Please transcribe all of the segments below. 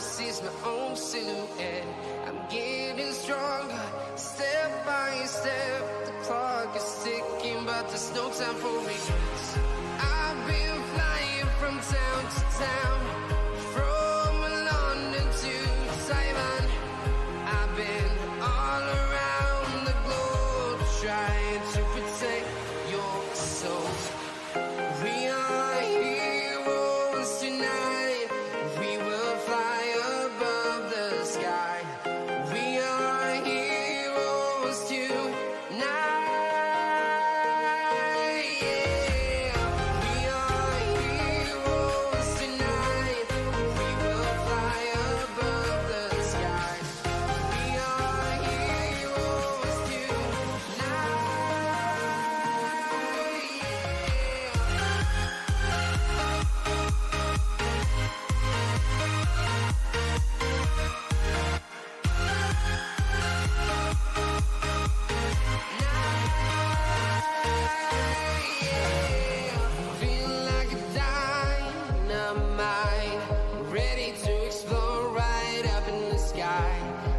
sees my own silhouette. I'm getting stronger, step by step. The clock is ticking, but there's no time for regrets. I've been flying from town to town, from London to Taiwan. I've been all around the globe, trying to protect your soul. We are heroes tonight. We will fly above the sky. We are heroes tonight. Yeah. We are heroes tonight. We will fly above the sky. We are heroes tonight. Feel like a dynamite, ready to explode right up in the sky.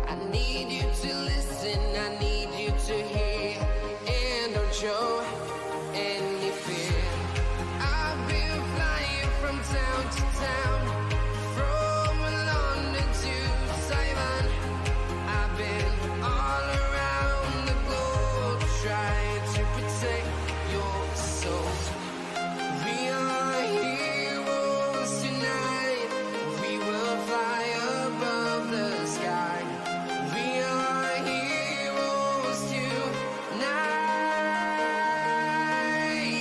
I need you to listen, I need you to hear, and don't show any fear. I've been flying from town to town, from London to Taiwan. I've been all around the globe, trying to protect your soul. We are heroes tonight. We will fly above the sky. We are heroes tonight.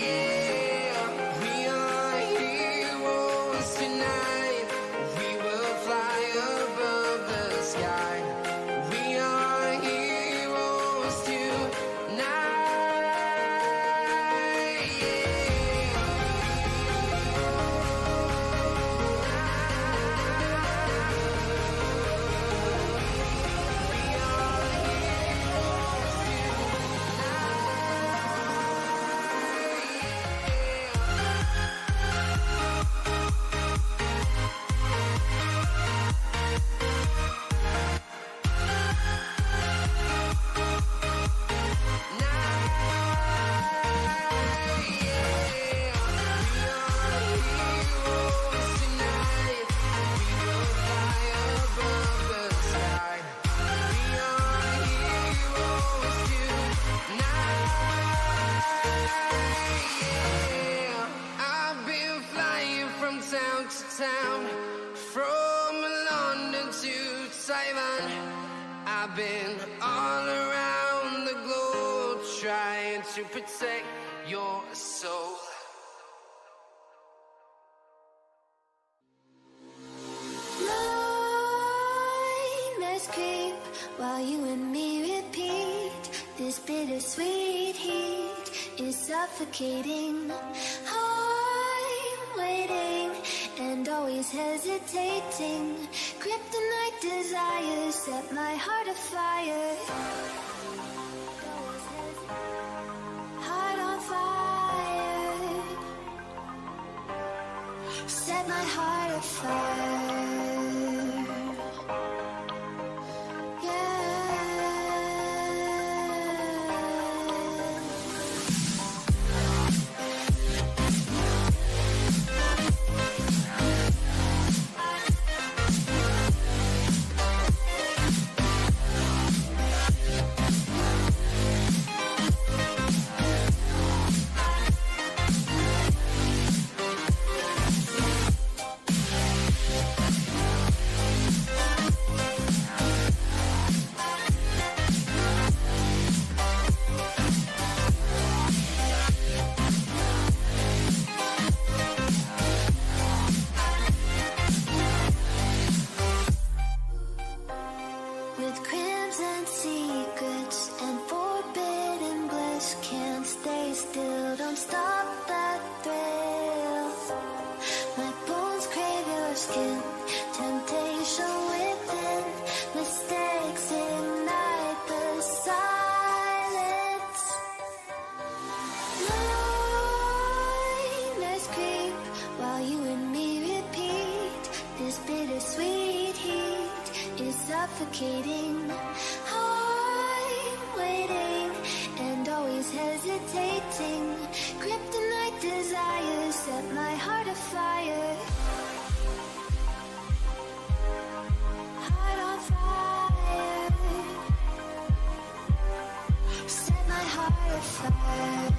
Yeah. We are heroes tonight. We will fly above the sky. We are heroes tonight. Town to town, from London to Taiwan. I've been all around the globe, trying to protect your soul. Nightmares creep while you and me repeat. This bittersweet heat is suffocating. I'm waiting and always hesitating. Kryptonite desires set my heart afire. Heart on fire. Set my heart afire. is suffocating. I'm waiting and always hesitating. Kryptonite desires set my heart afire. Heart on fire. Set my heart afire.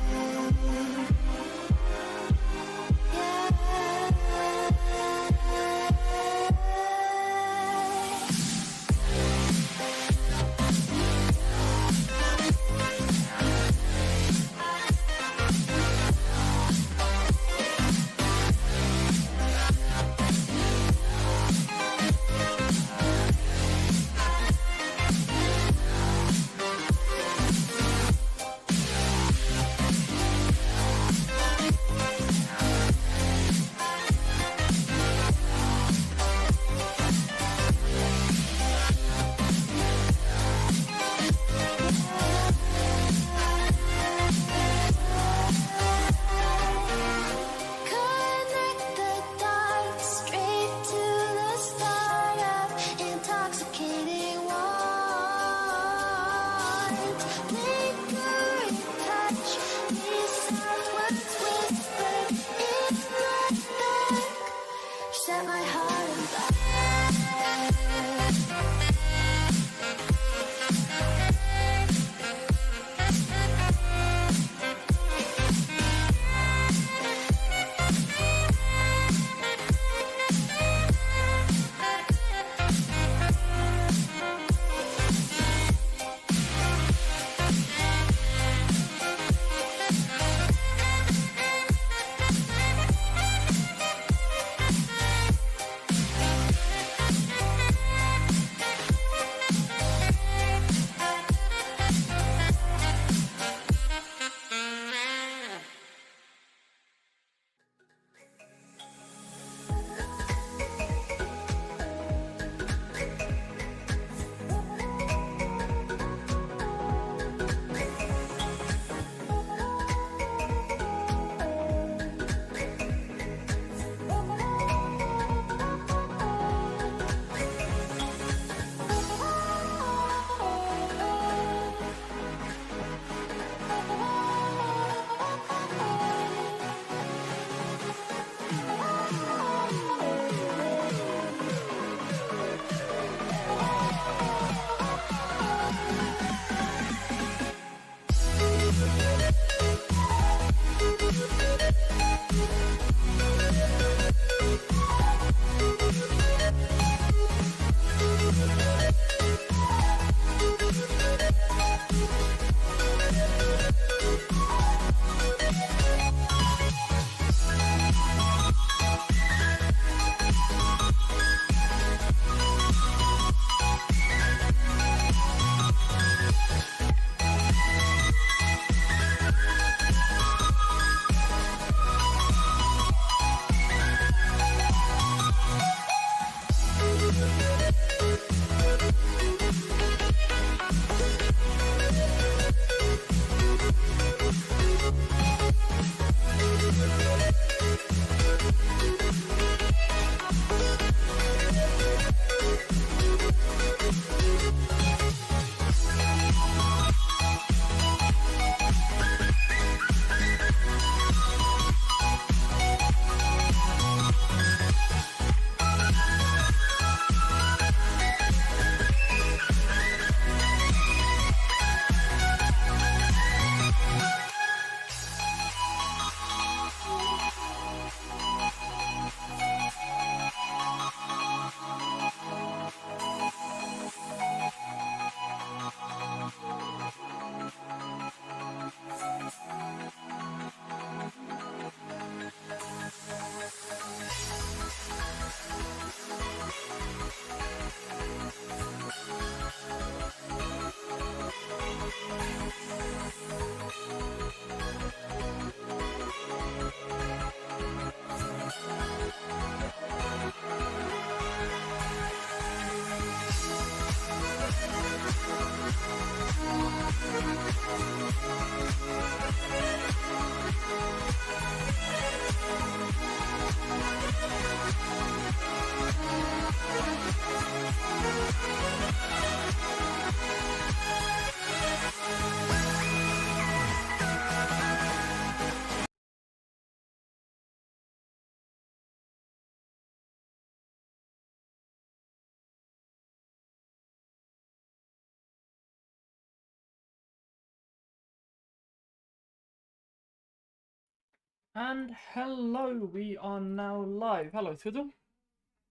And hello, we are now live. Hello, Swizzle.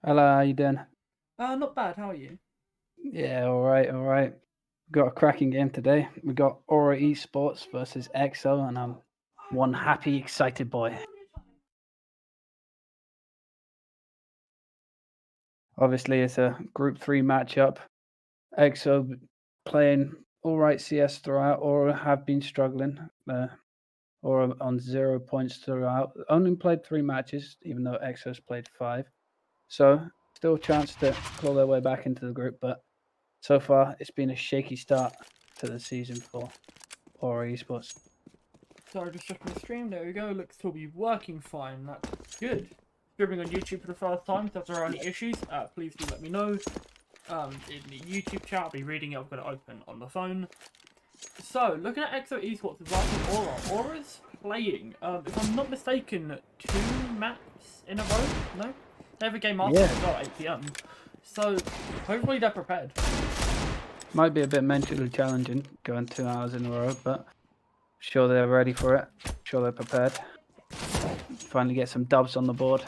Hello, how you doing? Not bad. How are you? Yeah, all right, all right. Got a cracking game today. We got Aura Esports versus EXOH, and I'm one happy, excited boy. Obviously, it's a Group 3 matchup. EXOH playing all right CS throughout. Aura have been struggling. Aura on 0 points throughout. Only played 3 matches, even though EXOH's played 5. So, still a chance to claw their way back into the group, but so far, it's been a shaky start to the season for Aura Esports. Sorry, just checking the stream. There we go. Looks to be working fine. That's good. Streaming on YouTube for the first time. If there are any issues, please do let me know. In the YouTube chat, I'll be reading it. I've got it open on the phone. So, looking at EXOH Esports versus Aura. Aura's playing, if I'm not mistaken, 2 maps in a row? No? They have a game after as well, 8 PM. So, hopefully they're prepared. Might be a bit mentally challenging going 2 hours in a row, but sure they're ready for it. Sure they're prepared. Finally get some dubs on the board.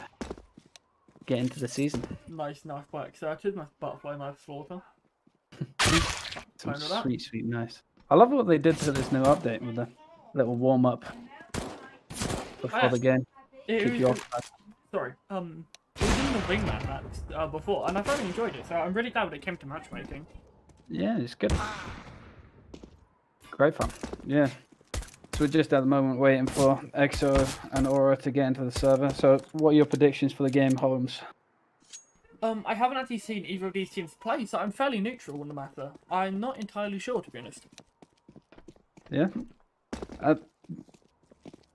Get into the season. Nice, quite excited. Nice butterfly, nice slaughter. Some sweet, sweet nice. I love what they did to this new update with the little warm up before the game. Keep you occupied. Sorry, it was in the wingman maps before, and I thoroughly enjoyed it, so I'm really glad when it came to matchmaking. Yeah, it's good. Great fun. Yeah. So we're just at the moment waiting for EXOH and Aura to get into the server. So what are your predictions for the game, Holmes? I haven't actually seen either of these teams play, so I'm fairly neutral on the matter. I'm not entirely sure, to be honest. Yeah.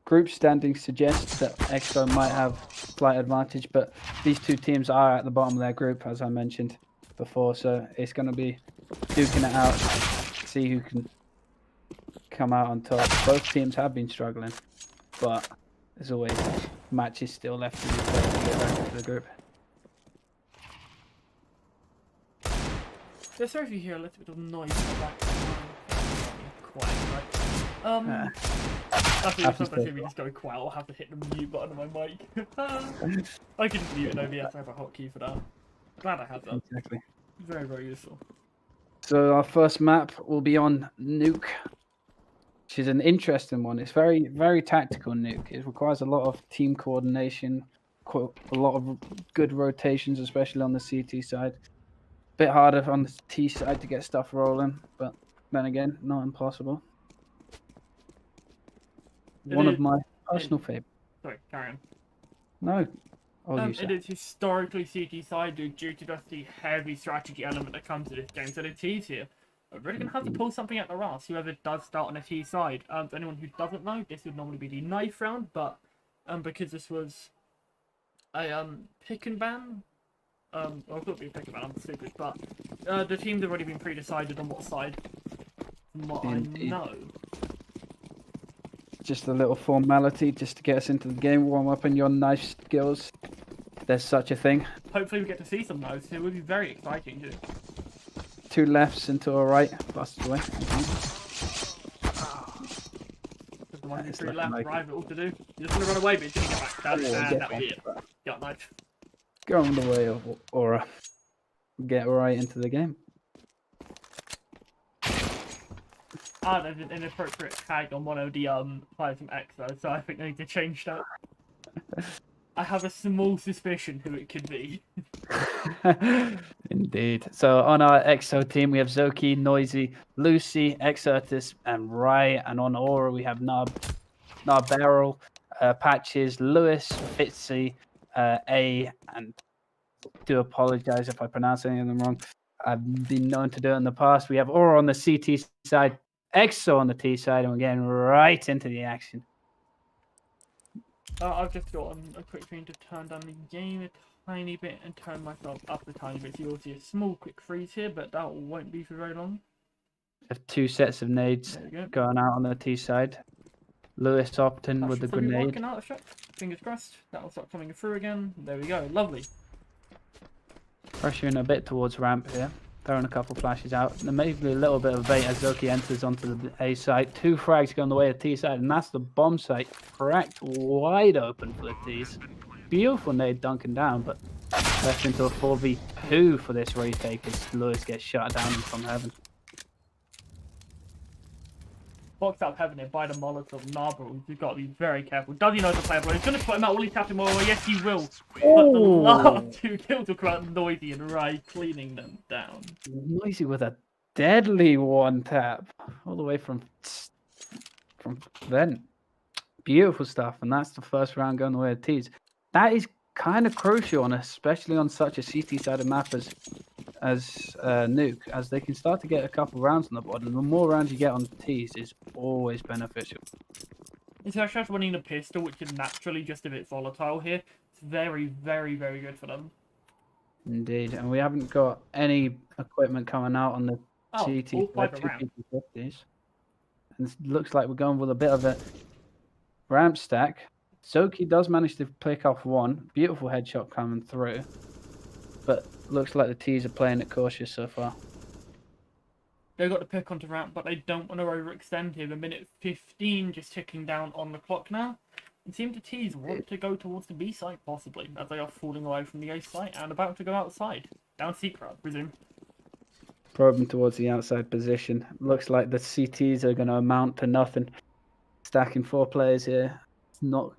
Group standings suggest that EXOH might have slight advantage, but these two teams are at the bottom of their group, as I mentioned before. So it's going to be duking it out, see who can come out on top. Both teams have been struggling, but there's always matches still left to be played to get back into the group. Yeah, sorry if you hear a little bit of noise in the background. Quiet, right? Sometimes if we just go quiet, I'll have to hit the mute button on my mic. I can mute it over, you have to have a hotkey for that. Glad I have that. Exactly. Very, very useful. So our first map will be on Nuke, which is an interesting one. It's very, very tactical Nuke. It requires a lot of team coordination, a lot of good rotations, especially on the CT side. Bit harder on the T side to get stuff rolling, but then again, not impossible. One of my personal favorites. Sorry, carry on. No. It is historically CT side due to just the heavy strategy element that comes to this game. So the T's here are really going to have to pull something out the arse, whoever does start on the T side. For anyone who doesn't know, this would normally be the knife round, but because this was a pick and ban, well, it could be a pick and ban, I'm stupid, but the teams have already been pre-decided on what side, from what I know. Just a little formality just to get us into the game, warm up in your knife skills. If there's such a thing. Hopefully we get to see some knives. It would be very exciting too. 2 lefts into a right, busted away. There's the one, 3 left, right, all to do. You're just gonna run away, but you're gonna get back down, and that'll be it. Got knife. Go on the way of Aura. Get right into the game. There's an inappropriate tag on one of the players from EXOH, so I think they need to change that. I have a small suspicion who it could be. Indeed. So on our EXO team, we have Zoki, Noisy, Lucy, Exertus, and Rai. And on Aura, we have Narbarrel, Patches, Lewis, Fitzy, A, and do apologize if I pronounce any of them wrong. I've been known to do it in the past. We have Aura on the CT side, EXO on the T side, and we're getting right into the action. I've just got a quick thing to turn down the game a tiny bit and turn myself up a tiny bit. So you'll see a small quick freeze here, but that won't be for very long. We have 2 sets of nades going out on the T side. Lewis Opton with the grenade. Out a fingers crossed. That'll start coming through again. There we go. Lovely. Pressuring a bit towards ramp here. throwing a couple flashes out. And maybe a little bit of bait as Zoki enters onto the A side. 2 frags going the way of T side, and that's the bomb site cracked wide open for the T's. Beautiful nade dunking down, but left into a 4v2 for this retake as Lewis gets shut down from heaven. Box out Heaven here by the Molotov. Narborough, you've got to be very careful. Does he know the player? But he's going to put him out. Will he tap him? Oh, yes, he will. But the last 2 kills will come out Noisy and Rai cleaning them down. Noisy with a deadly 1 tap all the way from then. Beautiful stuff, and that's the first round going the way of T's. That is kind of crucial, and especially on such a CT-sided map as Nuke, as they can start to get a couple rounds on the board, and the more rounds you get on T's is always beneficial. It's actually winning the pistol, which is naturally just a bit volatile here. It's very, very, very good for them. Indeed, and we haven't got any equipment coming out on the CT. All 5 around. And it looks like we're going with a bit of a ramp stack. Zoki does manage to pick off 1. Beautiful headshot coming through. But looks like the T's are playing it cautious so far. They've got to pick onto ramp, but they don't want to overextend here. A minute 15 just ticking down on the clock now. It seems the T's want to go towards the B site, possibly, as they are falling away from the A site and about to go outside. Down secret, I presume. Probing towards the outside position. Looks like the CTs are going to amount to nothing. Stacking 4 players here. It's not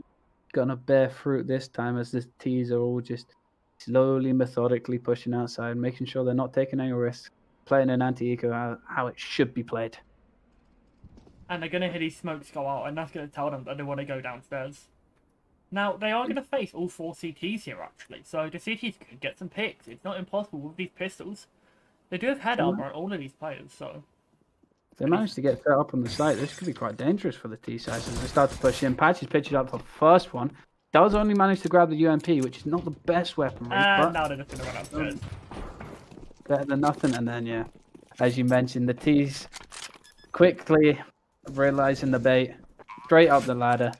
going to bear fruit this time, as the T's are all just slowly, methodically pushing outside, making sure they're not taking any risks, playing an anti-eco how it should be played. And they're going to hear these smokes go out, and that's going to tell them that they want to go downstairs. Now, they are going to face all 4 CTs here, actually, so the CTs could get some picks. It's not impossible with these pistols. They do have head armor on all of these players, so... If they manage to get set up on the site, this could be quite dangerous for the T-sides as they start to push in. Patch is pitching up for the first one. Does only manage to grab the UMP, which is not the best weaponry, but now they're just going to run upstairs. Better than nothing. And then, yeah, as you mentioned, the T's quickly realizing the bait, straight up the ladder,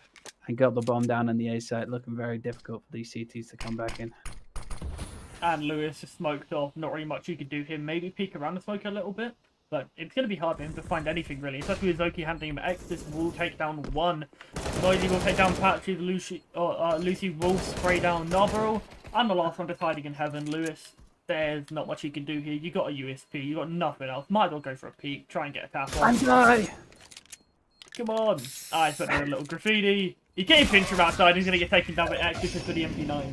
and got the bomb down on the A site, looking very difficult for these CTs to come back in. And Lewis just smoked off. Not really much you could do here. Maybe peek around the smoke a little bit. But it's going to be hard for him to find anything, really. Especially with Zoki handing him X. This will take down 1. Noisy will take down Patches. Lucy will spray down Novel. And the last one deciding in heaven, Lewis. There's not much you can do here. You got a USP. You got nothing else. Might as well go for a peek. Try and get a tap on. And die! Come on. I put down a little graffiti. He gave Pinch from outside. He's going to get taken down by X just for the MP9.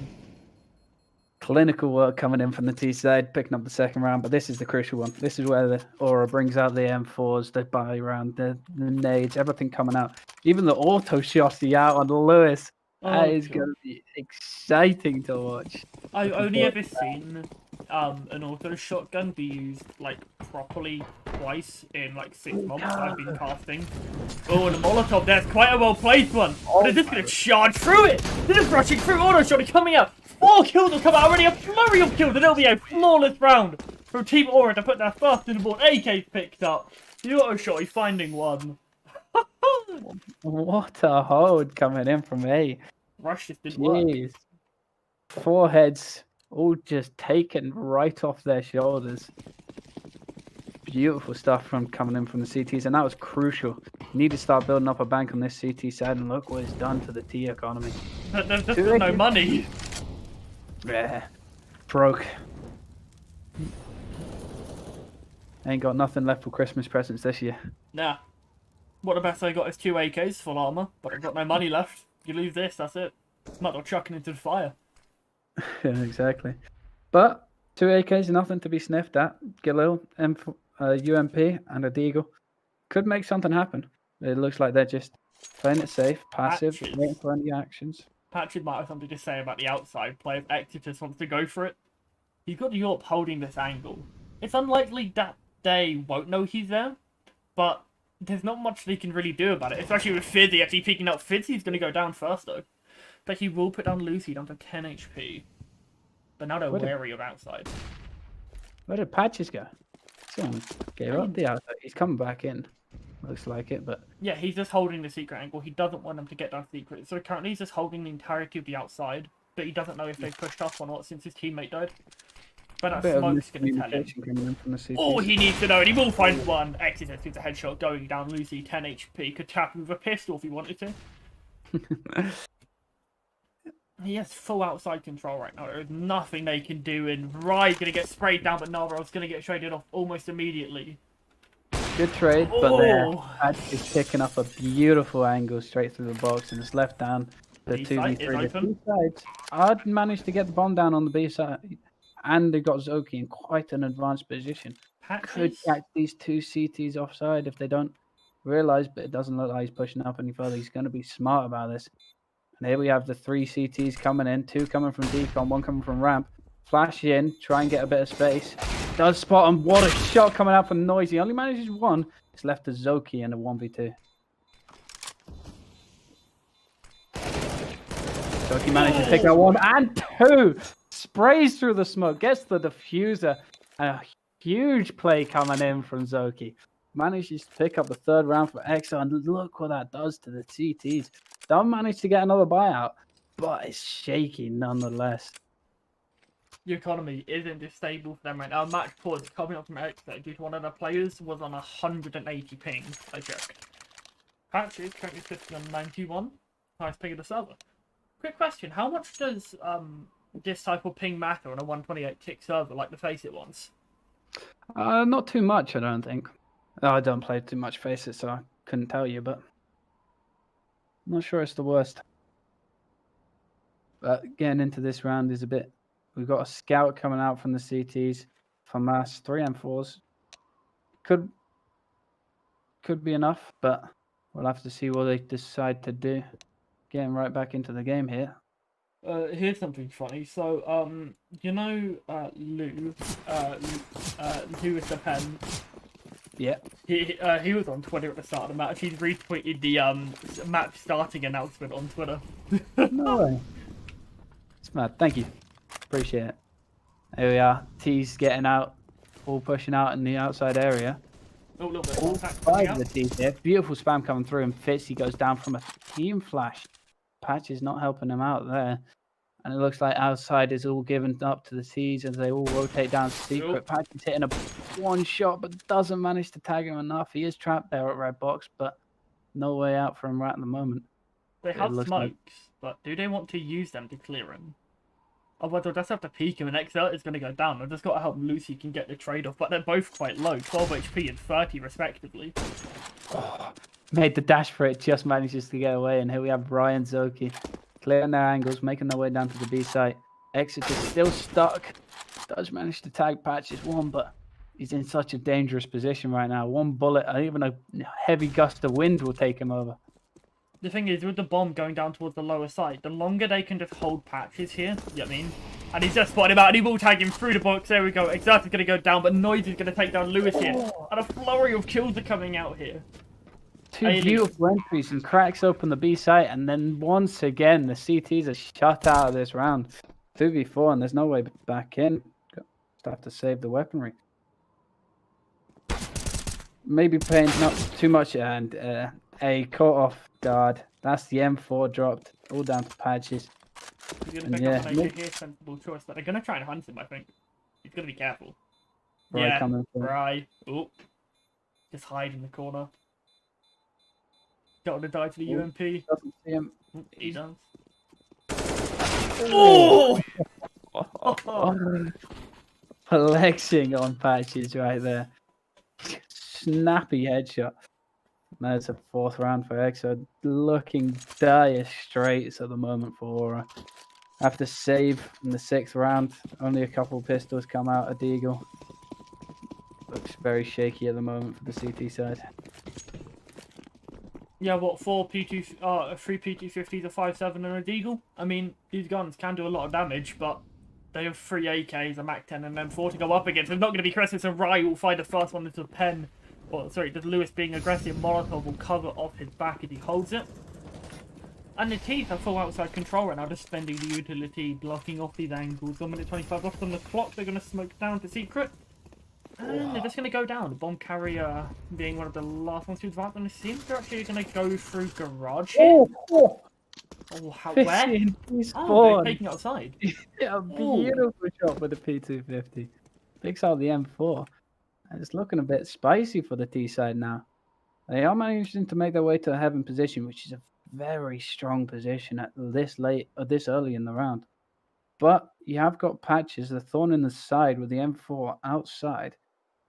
Clinical work coming in from the T side, picking up the second round, but this is the crucial one. This is where the Aura brings out the M4s, the buy round, the nades, everything coming out. Even the auto shotty out on Lewis. That is going to be exciting to watch. I've only ever seen an auto shotgun be used like properly twice in like 6 months. I've been casting. Oh, and the Molotov there's quite a well placed one. But they're just going to charge through it. They're just rushing through. Auto shotty coming out. 4 kills will come out already. A flurry of kills, and it'll be a flawless round from Team Aura to put their first in the board. AK's picked up. The auto shotty finding 1. What a hold coming in from A. Rush just didn't work. 4 heads all just taken right off their shoulders. Beautiful stuff from coming in from the CTs, and that was crucial. You need to start building up a bank on this CT side, and look what it's done to the T economy. There's just no money. Yeah, broke. Ain't got nothing left for Christmas presents this year. Nah. What the best I got is 2 AKs, full armor, but I've got no money left. You lose this, that's it. Might as well chucking into the fire. Yeah, exactly. But 2 AKs, nothing to be sniffed at. Get a little UMP and a Deagle. Could make something happen. It looks like they're just playing it safe, passive, Patches. waiting for any actions. Patches might have something to say about the outside play if Exodus wants to go for it. He's got the AWP holding this angle. It's unlikely that they won't know he's there, but there's not much they can really do about it, especially with Fizzy actually peeking out. Fizzy's going to go down first, though. But he will put down Lucy down to 10 HP. But now they're wary of outside. Where did Patches go? Someone gave up the outside. He's coming back in. Looks like it, but... Yeah, he's just holding the secret angle. He doesn't want them to get down secret. So currently he's just holding the entirety of the outside. But he doesn't know if they've pushed off or not since his teammate died. But that Bit of smoke's going to tell him. miscommunication coming in from the CTs. All he needs to know, and he will find one. Exit through the headshot, going down Lucy, 10 HP. Could tap him with a pistol if he wanted to. He has full outside control right now. There's nothing they can do, and Rye's going to get sprayed down, but Narwhal's going to get traded off almost immediately. Good trade, but there, Oh. Patch is picking up a beautiful angle straight through the box, and it's left down. The B site 2v3, is the open. two sides. I'd managed to get the bomb down on the B side, and they got Zoki in quite an advanced position. Could Patches. catch these two CTs offside if they don't realise, but it doesn't look like he's pushing up any further. He's going to be smart about this. And here we have the 3 CTs coming in, 2 coming from decon, 1 coming from ramp. Flash in, try and get a bit of space. Does spot him. What a shot coming out from Noisy. Only manages 1. It's left to Zoki in a 1v2. Zoki manages to pick out 1 and 2. Sprays through the smoke, gets the diffuser. A huge play coming in from Zoki. Manages to pick up the 3rd round for EXO, and look what that does to the CTs. Don't manage to get another buyout, but it's shaky nonetheless. The economy isn't just stable for them right now. Match pause coming up from Exit due to one of the players was on 180 ping. I checked. Patches currently sitting on 91. Highest ping of the server. Quick question: how much does this type of ping matter on a 128 tick server like the Faceit ones? Not too much, I don't think. I don't play too much Faceit, so I couldn't tell you, but I'm not sure it's the worst. But getting into this round is a bit. We've got a scout coming out from the CTs. FAMAS 3 M4s. Could be enough, but we'll have to see what they decide to do. Getting right back into the game here. Here's something funny. So, you know, Lou is the pen. Yeah. He was on Twitter at the start of the match. He's retweeted the match starting announcement on Twitter. No way. It's mad. Thank you. Appreciate it. There we are. T's getting out. All pushing out in the outside area. Oh, a little bit of All contact coming 5 of out. the T's here. Beautiful spam coming through, and Fitzy goes down from a team flash. Patch is not helping him out there. And it looks like outside is all given up to the T's as they all rotate down secret. Nope. Patch is hitting a 1 shot, but doesn't manage to tag him enough. He is trapped there at red box, but no way out for him right at the moment. They have looks smokes, like- but do they want to use them to clear him? Otherwise, they'll just have to peek him, and XL is going to go down. I've just got to help Lucy can get the trade off, but they're both quite low, 12 HP and 30 respectively. Made the dash for it, just manages to get away, and here we have Ryan Zoki clearing their angles, making their way down to the B site. Exit is still stuck. Does manage to tag Patches 1, but he's in such a dangerous position right now. 1 bullet, even a heavy gust of wind will take him over. The thing is, with the bomb going down towards the lower side, the longer they can just hold Patches here, you know what I mean? And he's just spotted him out, and he will tag him through the box. There we go. Exert is going to go down, but Noise is going to take down Lewis here. And a flurry of kills are coming out here. 2 Ailey. beautiful entries and cracks open the B site, and then once again the CTs are shut out of this round. 2v4, and there's no way back in. Just have to save the weaponry. Maybe paying not too much, and a caught off guard. That's the M4 dropped, all down to Patches. He's going to And pick yeah, up an AK here, sensible choice, but they're going to try and hunt him, I think. He's going to be careful. Right Yeah, coming from- right. Oh. Just hide in the corner. Don't want to die to the Oh. UMP. Doesn't see him. He does. Oh! Flexing on Patches right there. Snappy headshot. That's a 4th round for EXO. Looking dire straits at the moment for Aura. Have to save in the 6th round. Only a couple pistols come out of Deagle. Looks very shaky at the moment for the CT side. Yeah, what, 3 P250s, a 5.7 and a Deagle? I mean, these guns can do a lot of damage, but they have 3 AKs, a MAC-10, and then 4 to go up against. It's not going to be Christmas, and Rye will find the first one into a pen. Or, sorry, does Lewis being aggressive, Molotov will cover off his back as he holds it. And the T's have full outside control right now, just spending the utility, blocking off these angles. 1 minute 25 left on the clock, they're going to smoke down to secret. And they're just going to go down. The bomb carrier being one of the last ones to advance on the scene. They're actually going to go through garage here. Oh, how, 50 where? in Oh, they're spawn. taking outside. Yeah, a beautiful shot with the P250. Picks out the M4. And it's looking a bit spicy for the T side now. They are managing to make their way to a heaven position, which is a very strong position at this late or this early in the round. But you have got Patches, the thorn in the side with the M4 outside.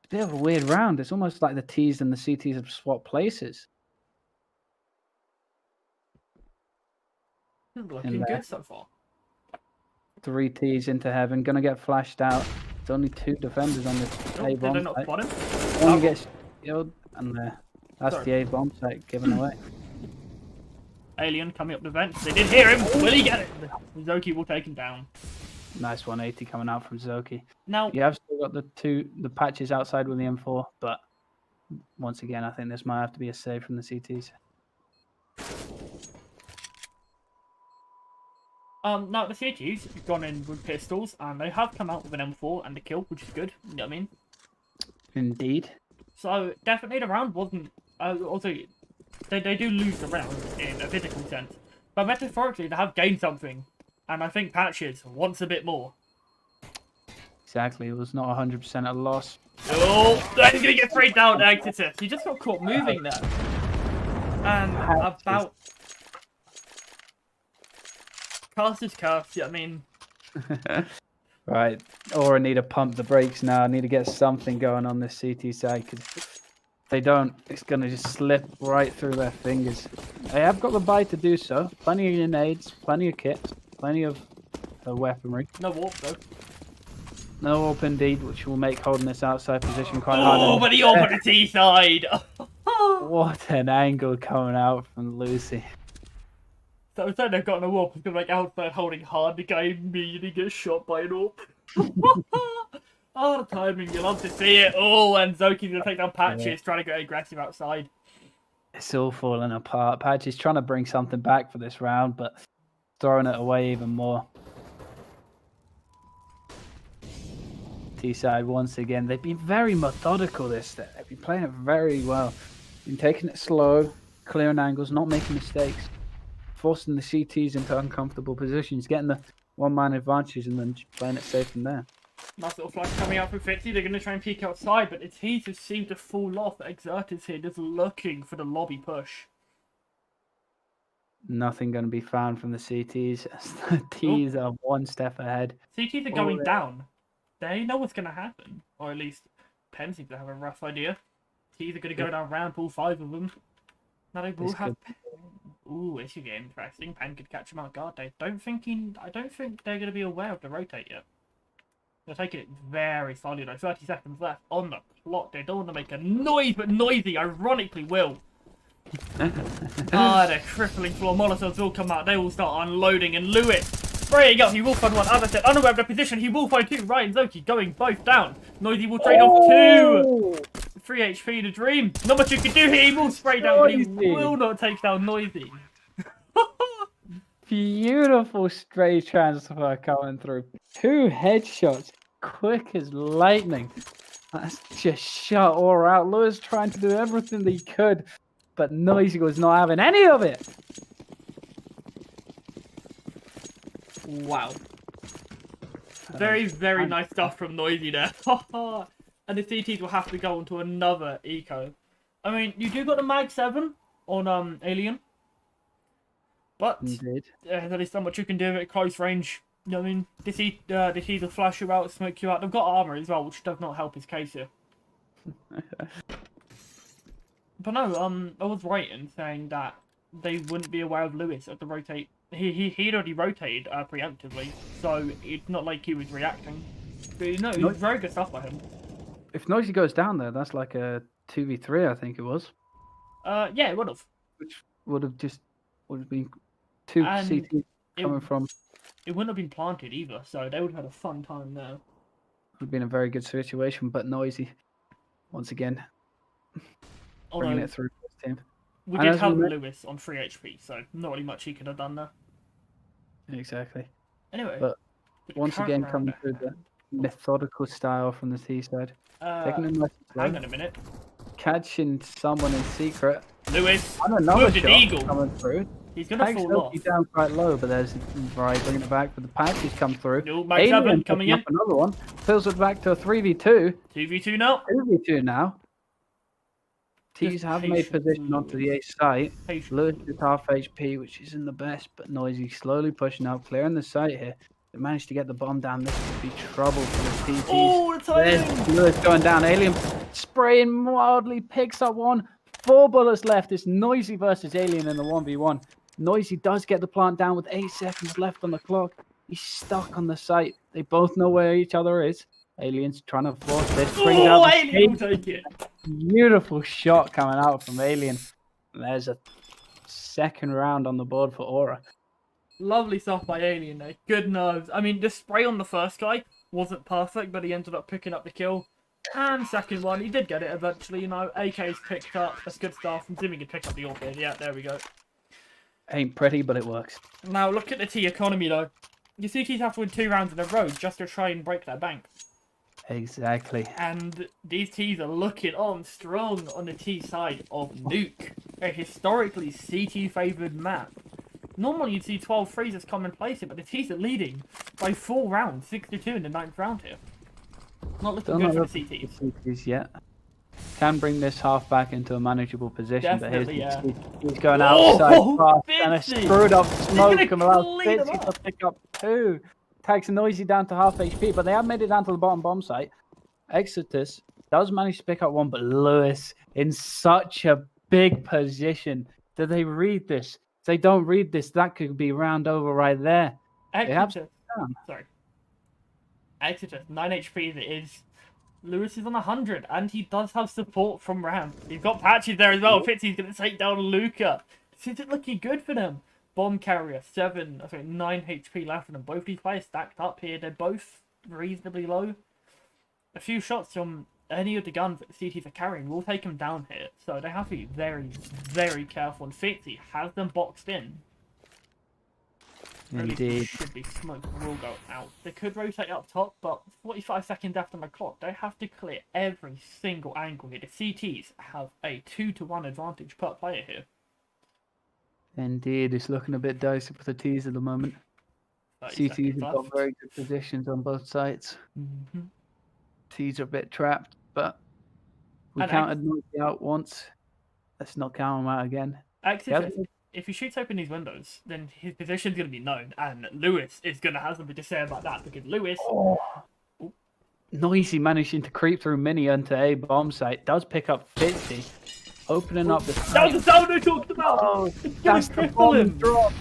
It's a bit of a weird round. It's almost like the T's and the CTs have swapped places. Looking good so far. 3 T's into heaven, gonna get flashed out. There's only 2 defenders on this Oh, A did they bomb not site. spot him? One Oh. gets killed, and that's Sorry. the A bomb site given away. Alien coming up the vent. They did hear him. Will he get it? Zoki will take him down. Nice 180 coming out from Zoki. Now, You have still got the Patches outside with the M4, but once again, I think this might have to be a save from the CTs. now the CTs have gone in with pistols, and they have come out with an M4 and a kill, which is good. You know what I mean? Indeed. So definitely the round wasn't. Also, they do lose the round in a physical sense, but metaphorically they have gained something, and I think Patches wants a bit more. Exactly. It was not 100% a loss. Oh, he's gonna get sprayed down, Exeter. He just got caught moving there, and about cast is cursed. Yeah, I mean. Right. Or I need to pump the brakes now. I need to get something going on this CT side, because if they don't, it's going to just slip right through their fingers. They have got the buy to do so. Plenty of grenades, plenty of kits, plenty of weaponry. No warp though. No warp indeed, which will make holding this outside position quite hard. Oh, but he opened the T side. What an angle coming out from Lucy. So instead they've got no warp, it's gonna make outside holding hard. The guy immediately gets shot by an warp. Oh, the timing, you love to see it. Oh, and Zoki's gonna take down Patches, trying to get aggressive outside. It's all falling apart. Patch is trying to bring something back for this round, but throwing it away even more. T-side once again. They've been very methodical this step. They've been playing it very well. Been taking it slow, clearing angles, not making mistakes, forcing the CTs into uncomfortable positions, getting the one-man advantage, and then just playing it safe from there. Nice little flash coming out from 50. They're going to try and peek outside, but it's he who seemed to fall off. Exert is here just looking for the lobby push. Nothing going to be found from the CTs. The T's are one step ahead. CTs are going down. They know what's going to happen. Or at least Penn seems to have a rough idea. T's are going to go down ramp, all 5 of them. Now they will This have... Ooh, this could get interesting. Penn could catch him out guard. I don't think they're going to be aware of the rotate yet. They're taking it very slowly though. 30 seconds left on the clock. They don't want to make a noise, but Noisy ironically will. The crippling floor Molotovs will come out. They will start unloading, and Lewis spraying up. He will find one. As I said, unaware of the position, he will find 2. Ryan Zoki going both down. Noisy will trade off 2. 3 HP to Dream. Not much you can do here. He will spray down, but he will not take down Noisy. Beautiful stray transfer coming through. 2 headshots, quick as lightning. That's just shut all out. Lewis trying to do everything that he could, but Noisy was not having any of it. Wow. Very, very nice stuff from Noisy there. And the CTs will have to go into another eco. I mean, you do got the Mag 7 on Alien. But Indeed. there is so much you can do at close range. You know what I mean? This will flash you out, smoke you out. They've got armor as well, which does not help his case here. But no, I was right in saying that they wouldn't be aware of Lewis at the rotate. He'd already rotated preemptively, so it's not like he was reacting. But no, it was very good stuff by him. If Noisy goes down there, that's like a 2v3, I think it was. Yeah, it would have. Which would have been 2 And CTs coming from. It wouldn't have been planted either, so they would have had a fun time there. Would have been a very good situation, but Noisy, once again, bringing it through for his team. We And did as have we Lewis on 3 HP, so not really much he could have done there. Exactly. Anyway. But the once current again, round coming at through the hand. methodical style from the T side. Taking it nice and Hang slow, on a minute. catching someone in secret. Lewis, And another wounded shot eagle. coming through. He's going to Tags fall off. Loki down quite low, but there's Vari bringing it back with the patch. He's come through. No, Mike 7 coming in. Up another one. Fills it back to a 3v2. 2v2 now. 2v2 now. Tees Just have made patience, position onto the A site. Patience. Lewis is half HP, which isn't the best, but Noisy slowly pushing out, clearing the site here. They managed to get the bomb down. This could be trouble for the TTs. Oh, the There's timing! Lewis going down. Alien spraying wildly, picks up one. 4 bullets left. It's Noisy versus Alien in the 1v1. Noisy does get the plant down with 8 seconds left on the clock. He's stuck on the site. They both know where each other is. Alien's trying to force this. Brings out the Alien will speed. take it. Beautiful shot coming out from Alien. There's a second round on the board for Aura. Lovely stuff by Alien there. Good nerves. I mean, the spray on the first guy wasn't perfect, but he ended up picking up the kill. And second one, he did get it eventually, you know. AK's picked up. That's good stuff. I'm assuming he picked up the orchid. Yeah, there we go. Ain't pretty, but it works. Now, look at the T economy, though. You see T's have to win 2 rounds in a row just to try and break their bank. Exactly. And these T's are looking on strong on the T side of Nuke, a historically CT favoured map. Normally you'd see 12-3s as commonplace here, but the T's are leading by 4 rounds, 6-2 in the 9th round here. Not looking good for the CTs. CTs yet. Can bring this half back into a manageable position, Definitely, but yeah. he's going Oh, outside fast, and a Fitzy! screwed up smoke gonna and allows clean them Fitzy up. to pick up 2. Tags Noisy down to half HP, but they have made it down to the bottom bomb site. Exodus does manage to pick up 1, but Lewis in such a big position. Do they read this? If they don't read this, that could be round over right there. Exodus. down. Sorry. Exodus, 9 HP as it is. Lewis is on 100, and he does have support from Ram. He's got patches there as well. Fitzy's going to take down Luca. This isn't looking good for them. Bomb carrier, 9 HP left for them. Both these players stacked up here. They're both reasonably low. A few shots from any of the guns that the CTs are carrying will take them down here. So they have to be very, very careful. And Fitzy has them boxed in. Indeed. Should be smoke will go out. They could rotate up top, but 45 seconds after my clock, they have to clear every single angle here. The CTs have a 2-to-1 advantage per player here. Indeed, it's looking a bit dicey for the T's at the moment. 30 CTs seconds have got left. very good positions on both sides. Mhm. T's are a bit trapped, but we And counted Noisy out once. Let's not count him out again. Exodus, if he shoots open these windows, then his position's going to be known, and Lewis is going to have something to say about that, because Lewis... Oh. Noisy managing to creep through Mini onto A bomb site. Does pick up Fitzy. Opening up the That was the sound I talked about! Oh, It's gonna that's the cripple bomb him! drop.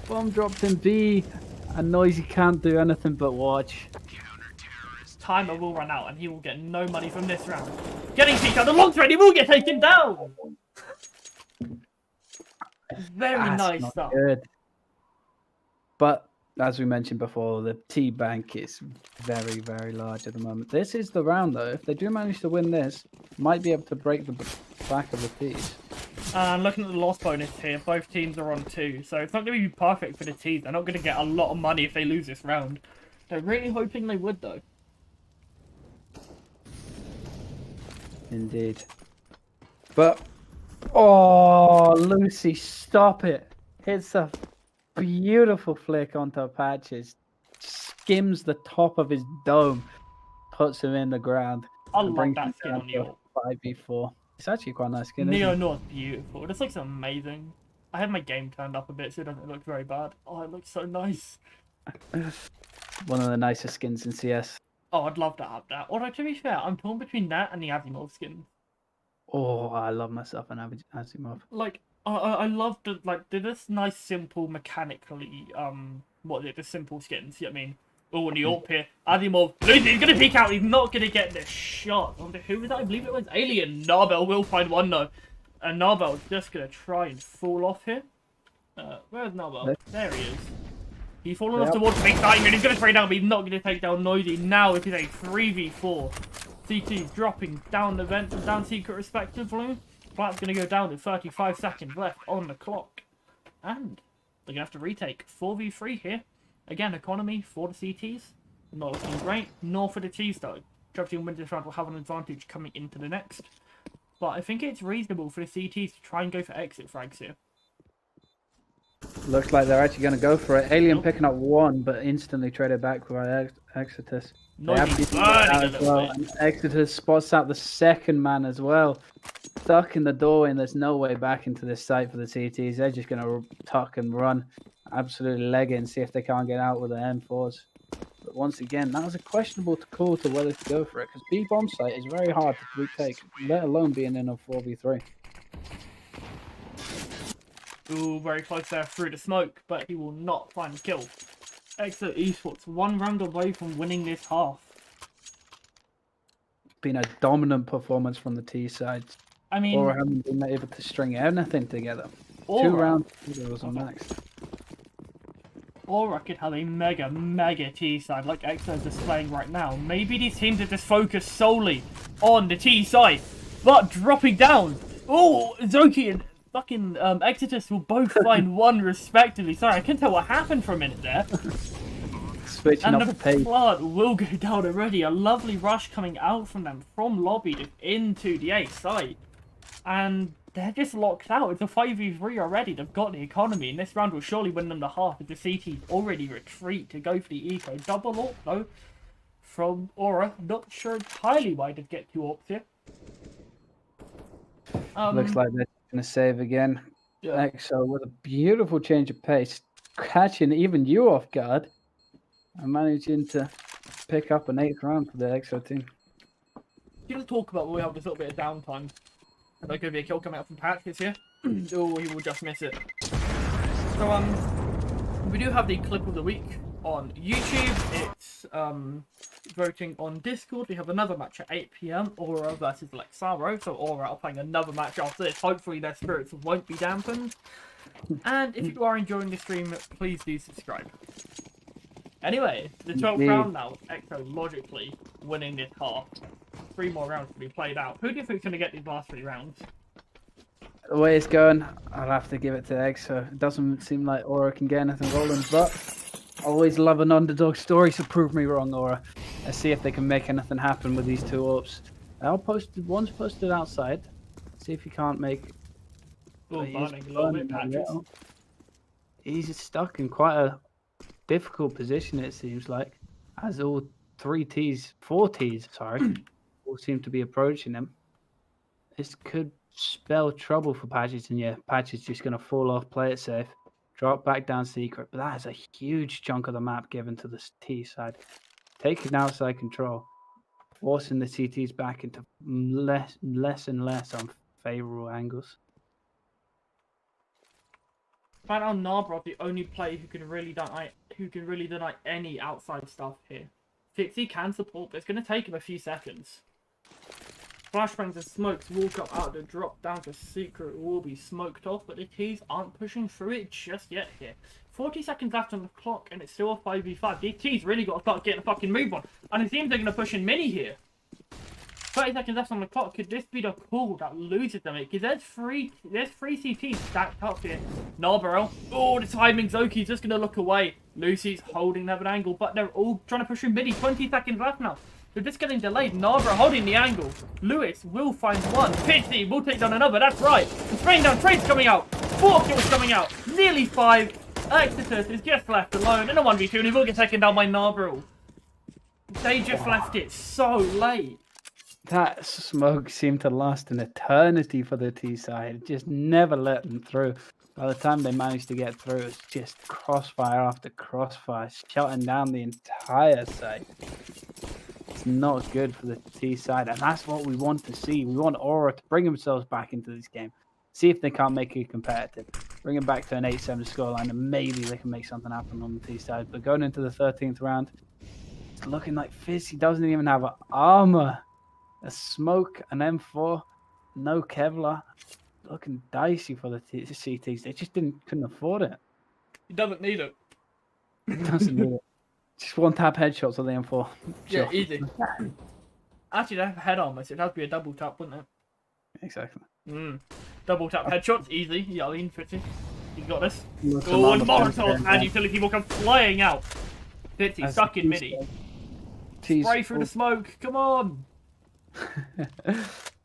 Bomb dropped in B, and Noisy can't do anything but watch. Timer will run out, and he will get no money from this round. Getting peeked out, the long thread, he will get taken down! Very That's nice not stuff. good. But as we mentioned before, the T bank is very, very large at the moment. This is the round, though. If they do manage to win this, might be able to break the back of the T's. And looking at the loss bonus here, both teams are on 2, so it's not going to be perfect for the T's. They're not going to get a lot of money if they lose this round. They're really hoping they would, though. Indeed. But, oh, Lucy, stop it. It's a beautiful flick onto Patches. Skims the top of his dome. Puts him in the ground. I and love brings that him skin down on to Neo. 5v4. It's actually quite a nice skin. Neo Isn't North's beautiful. This looks amazing. I had my game turned up a bit so it doesn't look very bad. Oh, it looks so nice. it? One of the nicest skins in CS. Oh, I'd love to have that. Although, to be fair, I'm torn between that and the Asimov skin. Oh, I love myself an Asimov. Like, I love the, like, this nice, simple, mechanically, what is it, the simple skins, you know what I mean? Oh, and the AWP here. Asimov, he's gonna peek out, he's not gonna get the shot. I wonder who was that? I believe it was Alien. Narbel will find one, though. And Narbel's just gonna try and fall off here. Where's Narbel? There he is. He's fallen off towards Big Time, and he's gonna spray down, but he's not gonna take down Noisy. Now it is a 3v4. CT's dropping down the vent and down secret respectively. Flat's going to go down with 35 seconds left on the clock. And they're going to have to retake 4v3 here. Again, economy for the CTs. Not looking great. Nor for the T's though. Trap team wins this round will have an advantage coming into the next. But I think it's reasonable for the CTs to try and go for exit frags here. Looks like they're actually going to go for it. Alien picking up one, but instantly traded back by Exodus. They have to out as well. And Exodus spots out the second man as well. Stuck in the doorway, and there's no way back into this site for the CTs. They're just going to tuck and run. Absolutely leg it and see if they can't get out with the M4s. But once again, that was a questionable call to whether to go for it, because B bomb site is very hard to retake, let alone being in a 4v3. Ooh, very close there through the smoke, but he will not find the kill. EXOH Esports, 1 round away from winning this half. Been a dominant performance from the T side. I mean, or haven't been able to string anything together. Aura, 2 rounds was on max. Aura could have a mega T side like EXO is displaying right now. Maybe these teams are just focused solely on the T side, but dropping down. Oh, Zoki and fucking Exodus will both find 1 respectively. Sorry, I couldn't tell what happened for a minute there. Switching and off the pace. plant will go down already. A lovely rush coming out from them from lobby just into the A site. And they're just locked out. It's a 5v3 already. They've got the economy. And this round will surely win them the half as the CT already retreat to go for the eco. Double AWP though from Aura. Not sure entirely why they'd get 2 AWPs here. Looks like they're going to save again. Yeah. EXO with a beautiful change of pace. Catching even you off guard. And managing to pick up an 8th round for the EXO team. Gonna talk about when we have this little bit of downtime. There could be a kill coming out from Patrick here. Oh, he will just miss it. So we do have the clip of the week on YouTube. It's voting on Discord. We have another match at 8 PM. Aura versus Lexaro. So Aura are playing another match after this. Hopefully their spirits won't be dampened. And if you are enjoying the stream, please do subscribe. Anyway, the 12th round now. EXO logically winning this half. 3 more rounds to be played out. Who do you think's going to get these last 3 rounds? The way it's going, I'll have to give it to EXO. It doesn't seem like Aura can get anything rolling, but always love an underdog story, so prove me wrong, Aura. Let's see if they can make anything happen with these 2 AWPs. One's posted outside. See if he can't make... Oh, burning a little bit, Patrick. He's stuck in quite a difficult position, it seems like, as all 4 Ts, sorry, all seem to be approaching him. This could spell trouble for Patches, and yeah, Patches just going to fall off, play it safe, drop back down secret, but that is a huge chunk of the map given to the T side. Taking outside control, forcing the CTs back into less and less unfavorable angles. Find out Narbrov, the only player who can really deny any outside stuff here. Fixie can support, but it's going to take him a few seconds. Flashbangs and smokes will come out to drop down to secret, will be smoked off, but the T's aren't pushing through it just yet here. 40 seconds left on the clock, and it's still a 5v5. These T's really got to start getting a fucking move on, and it seems they're going to push in mini here. 30 seconds left on the clock. Could this be the call that loses them? Because there's three CTs stacked up here. Narbarel. Oh, the timing. Zoki's just going to look away. Lucy's holding them at an angle, but they're all trying to push through midi. 20 seconds left now. They're just getting delayed. Narbarel holding the angle. Lewis will find one. Pixie will take down another. That's right. And spraying down trades coming out. 4 kills coming out. Nearly 5. Exodus is just left alone in a 1v2, and he will get taken down by Narbarel. They just left it so late. That smoke seemed to last an eternity for the T side. It just never let them through. By the time they managed to get through, it was just crossfire after crossfire, shutting down the entire site. It's not good for the T side, and that's what we want to see. We want Aura to bring themselves back into this game. See if they can't make it competitive. Bring it back to an 8-7 scoreline, and maybe they can make something happen on the T side. But going into the 13th round, it's looking like Fizz, he doesn't even have armor. A smoke, an M4, no Kevlar. Looking dicey for the CTs. They just couldn't afford it. He doesn't need it. Doesn't need it. Just 1-tap headshots on the M4. Yeah, Sure. easy. Actually, they have head armor, so it'd have to be a double tap, wouldn't it? Exactly. Double tap headshots, easy. Yeah, I mean, Fitzy. He's got this. Look, Oh, and Molotov and utility will come flying out. Fitzy stuck in midi. Spray through the smoke. Come on.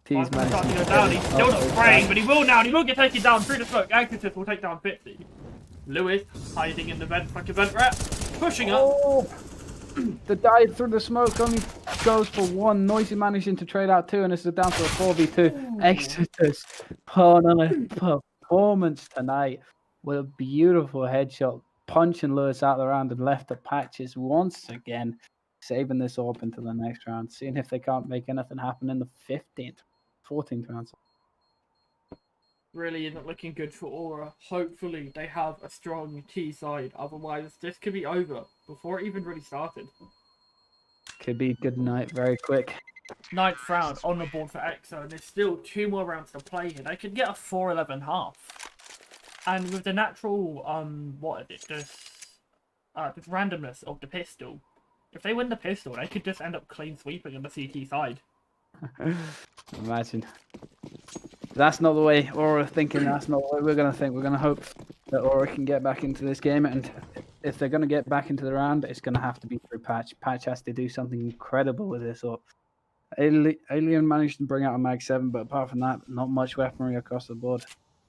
T's Starting to go down. He's still not spraying, but he will now. And he will get taken down through the smoke. Exodus will take down Fitzy. Lewis hiding in the vent like a vent rat, pushing up. Oh, the dive through the smoke only goes for one. Noisy managing to trade out 2, and it's down to a 4v2. Exodus put on a performance tonight with a beautiful headshot, punching Lewis out of the round and left the Patches once again, saving this up into the next round, seeing if they can't make anything happen in the 14th round. Really isn't looking good for Aura. Hopefully they have a strong T side, otherwise this could be over before it even really started. Could be good night very quick. 9th round on the board for EXO, and there's still 2 more rounds to play here. They could get a 4-11 half. And with the natural, this randomness of the pistol, if they win the pistol, they could just end up clean sweeping on the CT side. Imagine. That's not the way Aura thinking. That's not the way we're going to think. We're going to hope that Aura can get back into this game. And if they're going to get back into the round, it's going to have to be through Patch. Patch has to do something incredible with this up. Alien managed to bring out a Mag 7, but apart from that, not much weaponry across the board.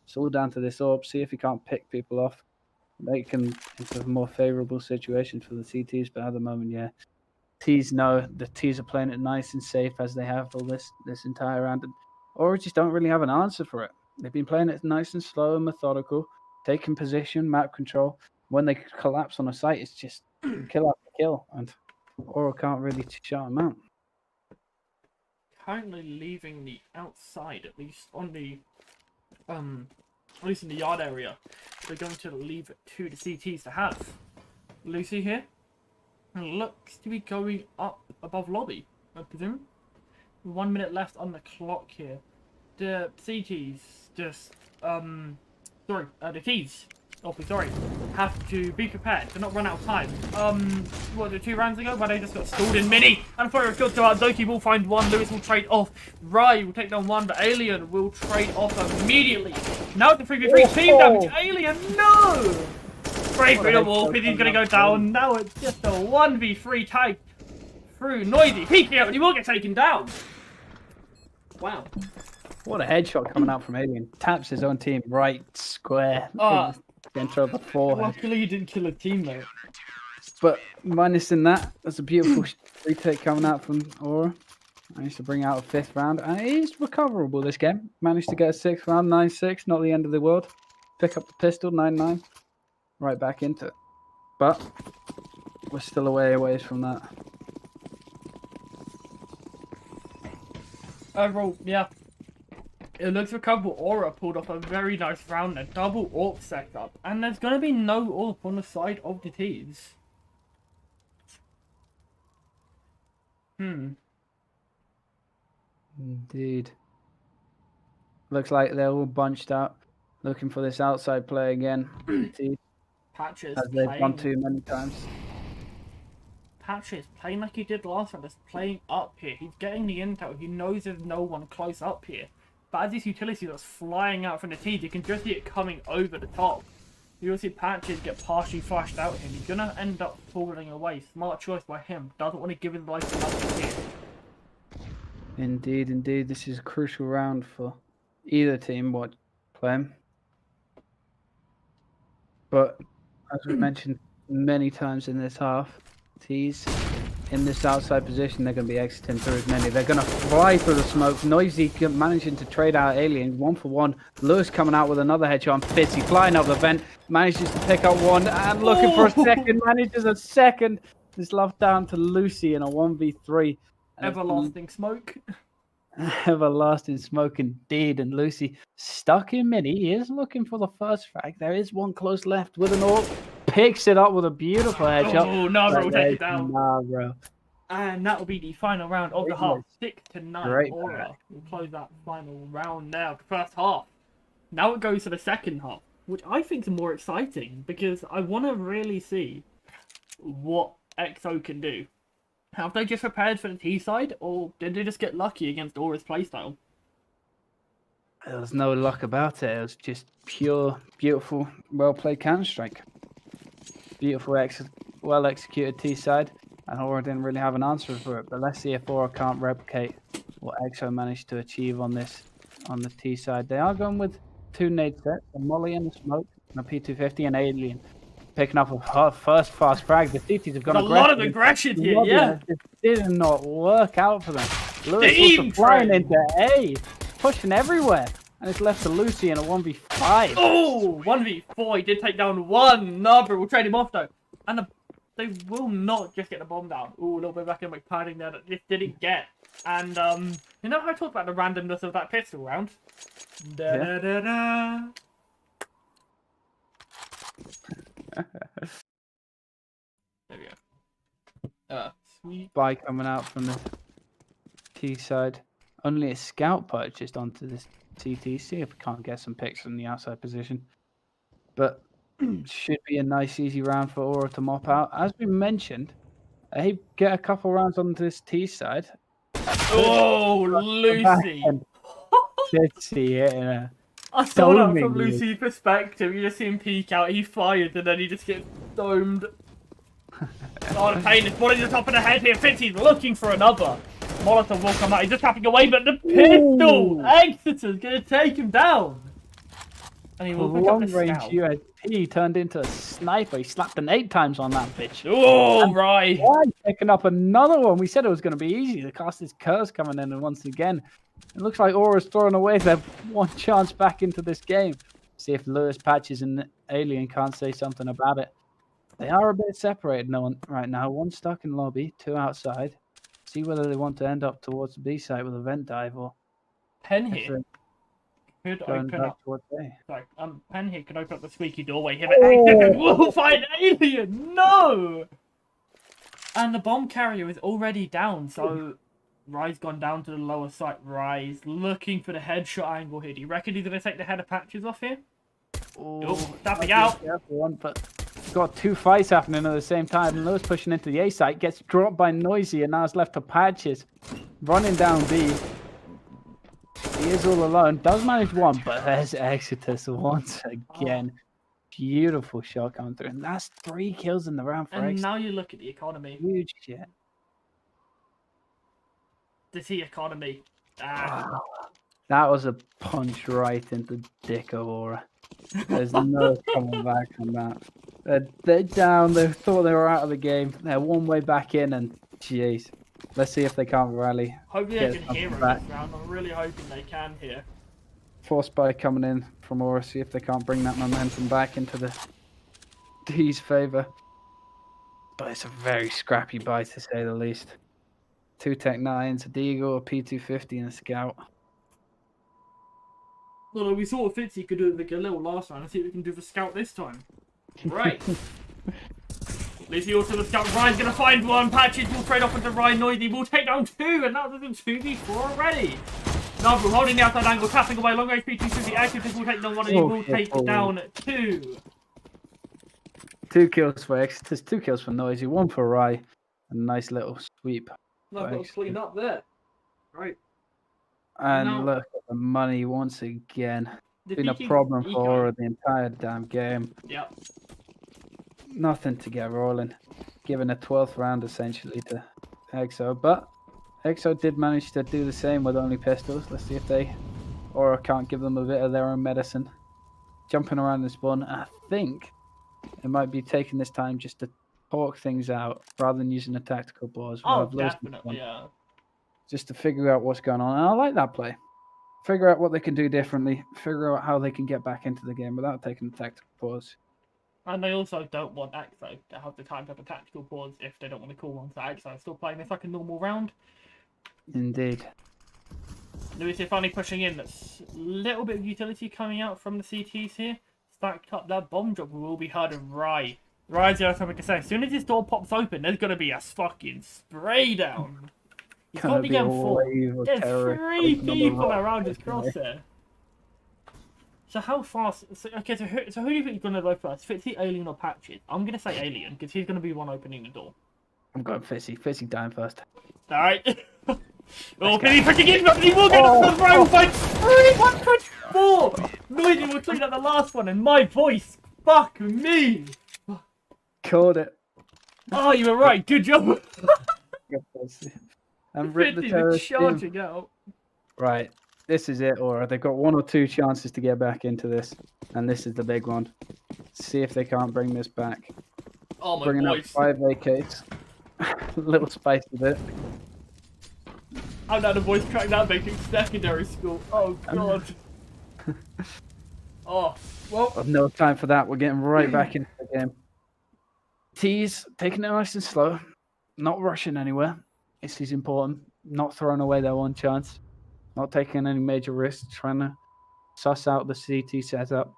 It's all down to this AWP. See if he can't pick people off. Make him into a more favourable situation for the CTs. But at the moment, yeah. T's know the T's are playing it nice and safe as they have all this entire round. And Aura just don't really have an answer for it. They've been playing it nice and slow and methodical, taking position, map control. When they collapse on a site, it's just kill after kill, and Aura can't really shut them out. Currently leaving the outside, at least on the, at least in the yard area. They're going to leave it to the CTs to have. Lucy here, and looks to be going up above lobby, I presume. 1 minute left on the clock here. The CTs just, the T's, have to be prepared to not run out of time. What, 2 rounds ago, where they just got stalled in mini, and for a good start, Zoki will find 1, Lewis will trade off, Rai will take down 1, but Alien will trade off immediately. Now the 3v3 team damage, Alien, no! Straight through the wall, because he's going to go down. Now it's just a 1v3 tag through Noisy, peeking out, and he will get taken down. Wow. What a headshot coming out from Alien. Taps his own team right square. Center of the forehead. Luckily you didn't kill a teammate. But minusing that, that's a beautiful retake coming out from Aura. Managed to bring out a 5th round. And it is recoverable this game. Managed to get a 6th round, 9-6, not the end of the world. Pick up the pistol, 9-9. Right back into it. But we're still a ways from that. Overall, yeah. It looks recoverable. Aura pulled off a very nice round, a double AWP setup. And there's going to be no AWP on the side of the T's. Indeed. Looks like they're all bunched up, looking for this outside play again. Patches as they've done too many times. Patches playing like he did last round, just playing up here. He's getting the intel. He knows there's no one close up here. But as this utility that's flying out from the T's, you can just see it coming over the top. You'll see Patches get partially flashed out here. He's going to end up falling away. Smart choice by him. Doesn't want to give his life another here. Indeed, indeed. This is a crucial round for either team playing. But as we mentioned many times in this half, T's in this outside position, they're going to be exiting through as many. They're going to fly through the smoke. Noisy managing to trade out Alien 1-for-1. Lewis coming out with another headshot on Fitzy, flying up the vent, manages to pick up 1 and looking for a second, manages a second. This love down to Lucy in a 1v3. Everlasting smoke. Everlasting smoke indeed. And Lucy stuck in mini. He is looking for the first frag. There is one close left with an AWP. Picks it up with a beautiful headshot. Oh, Nabro will take it down. Nabro. And that will be the final round of the half. 6-9. Great. Aura will close that final round now. The first half. Now it goes to the second half, which I think is more exciting because I want to really see what EXO can do. Have they just prepared for the T side, or did they just get lucky against Aura's playstyle? There was no luck about it. It was just pure, beautiful, well-played Counter-Strike. Beautiful, well-executed T side, and Aura didn't really have an answer for it. But let's see if Aura can't replicate what EXO managed to achieve on the T side. They are going with 2 nade sets, a molly and a smoke. a P250 and Alien picking up a first fast frag. The CTs have gone There's a lot of aggression here, yeah. It did not work out for them. Lewis Steam also flying train. into A, pushing everywhere. And it's left to Lucy in a 1v5. Oh, 1v4. He did take down one. Narborough will trade him off, though. And they will not just get the bomb down. Ooh, a little bit back in my padding there that just didn't get. And, you know how I talked about the randomness of that pistol round? Da, da, da, da. There we go. Sweet. By coming out from the T side. Only a scout purchased onto this CT. See if we can't get some picks from the outside position. But should be a nice, easy round for Aura to mop out. As we mentioned, he get a couple rounds on this T side. Oh, Lucy! Fitzy hitting her. I saw that from Doming you. Lucy's perspective. You just see him peek out, he fired, and then he just gets domed. Oh, the pain is pulling the top of the head here. Fitzy's looking for another. Molotov will come out. He's just tapping away, but the pistol! Ooh. Exeter's going to take him down. And he will pick up the Long-range scout. USP turned into a sniper. He slapped an 8 times on that bitch. Oh, right. Why picking up another one? We said it was going to be easy. The Cast's curse coming in, and once again, it looks like Aura's throwing away their one chance back into this game. See if Lewis, Patches, and Alien can't say something about it. They are a bit separated right now. One stuck in lobby, 2 outside. See whether they want to end up towards the B site with a vent dive or Pen if here they're could going open back up. towards A. Sorry, Pen here could open up the squeaky doorway here, but Exeter will find Alien. No! And the bomb carrier is already down, so Rise gone down to the lower site. Rise looking for the headshot angle here. Do you reckon he's going to take the head of Patches off here? Oh, tapping out. One, but got 2 fights happening at the same time. And Lewis pushing into the A site, gets dropped by Noisy, and now it's left to Patches. Running down B. He is all alone. Does manage one, but there's Exodus once again. Beautiful shot coming through. And that's 3 kills in the round for And Exodus. now you look at the economy. Huge shit. The economy. That was a punch right into dick of Aura. There's no coming back on that. They're down. They thought they were out of the game. They're one way back in, and jeez. Let's see if they can't rally. Hopefully Get they can hear something us back. this round. I'm really hoping they can hear. Force by coming in from Aura. See if they can't bring that momentum back into the D's favour. But it's a very scrappy buy to say the least. 2 Tech 9s, a Deagle, a P250, and a Scout. Although we saw what Fitzy could do with the Galil last round, and see what we can do for Scout this time. Right. Lucy also the Scout. Ryan's going to find one. Patches will trade off into Ryan. Noisy will take down 2, and now there's a 2v4 already. Navu holding the outside angle, tapping away. Long range P250. Exodus will take down 1, and he will take down 2. 2 kills for Exodus, 2 kills for Noisy, 1 for Rye. A nice little sweep. I've got to clean up there. Right. And Now- look at the money once again. The Been a peaking problem for eco. Aura the entire damn game. Yep. Nothing to get rolling. Giving a 12th round essentially to EXO. But EXO did manage to do the same with only pistols. Let's see if they Aura can't give them a bit of their own medicine. Jumping around the spawn. I think it might be taking this time just to talk things out rather than using a tactical pause. Oh, I've lost this definitely, one. yeah. Just to figure out what's going on. And I like that play. Figure out what they can do differently. Figure out how they can get back into the game without taking a tactical pause. And they also don't want EXO to have the time to have a tactical pause if they don't want to call one to EXO. Still playing this like a normal round. Indeed. Lewis is finally pushing in. That's a little bit of utility coming out from the CTs here. Stacked up that bomb drop will be heard of Rye. Rye's got something to say. As soon as this door pops open, there's going to be a fucking spray down. He's got the game full. There's 3 people around his crosshair. So how fast? Okay, so who do you think is going to go first? Fitzy, Alien, or Patches? I'm going to say Alien because he's going to be the one opening the door. I'm going Fizzy. Fizzy down first. All right. Oh, can he freaking get him up? He will get up to the round fight. 324. Noisy will clean up the last one, and my voice. Fuck me. Called it. Oh, you were right. Good job. And rip the 50 terrorist team. charging out. Right. This is it, Aura. They've got 1 or 2 chances to get back into this. And this is the big one. See if they can't bring this back. Oh my Bringing up boys. 5 AKs. Little spicy bit. I'm now the voice crack that making secondary school. Oh god. Oh, well. I've no time for that. We're getting right back into the game. T's taking it nice and slow. Not rushing anywhere. This is important. Not throwing away their one chance. Not taking any major risks. Trying to suss out the CT setup.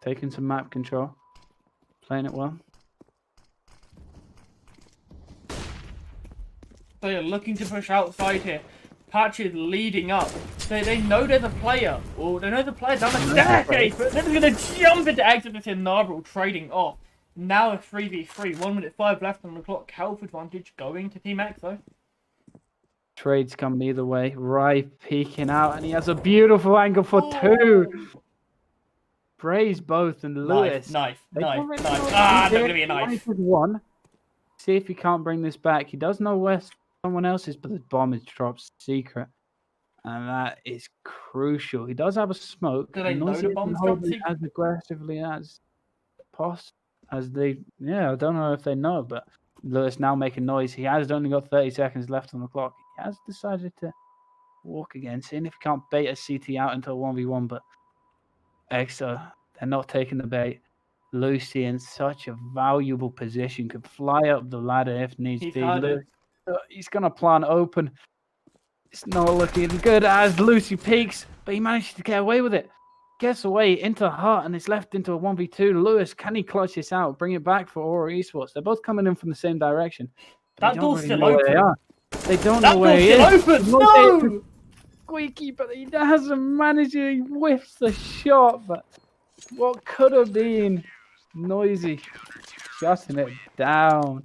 Taking some map control. Playing it well. They are looking to push outside here. Patch is leading up. They know there's a player. Or they know the player's down the staircase, but they're going to jump into Exodus and Narble trading off. Now a 3v3. 1 minute 5 left on the clock. Health advantage going to Team EXO. Trades come either way. Rai peeking out, and he has a beautiful angle for 2. Praise both, and Lewis. Nice. They don't really know what Ah, to not do. going to be a knife. With 1. See if he can't bring this back. He does know where someone else is, but the bomb is dropped secret. And that is crucial. He does have a smoke. Do they know Noisy the bomb's isn't dropped holding secret? as aggressively as they. Yeah, I don't know if they know, but Lewis now making noise. He has only got 30 seconds left on the clock. He has decided to walk again, seeing if he can't bait a CT out into a 1v1, but EXO, they're not taking the bait. Lucy in such a valuable position, could fly up the ladder if needs He's be. had it. He's going to plant open. It's not looking good as Lucy peeks, but he managed to get away with it. Gets away into Hart and is left into a 1v2. Lewis, can he clutch this out? Bring it back for Aura Esports. They're both coming in from the same direction. That They don't door's really still know where open. They are. They don't That know where door's he still is. open! No! Squeaky, but he hasn't managed it. He whiffs the shot, but what could have been Noisy shutting it down.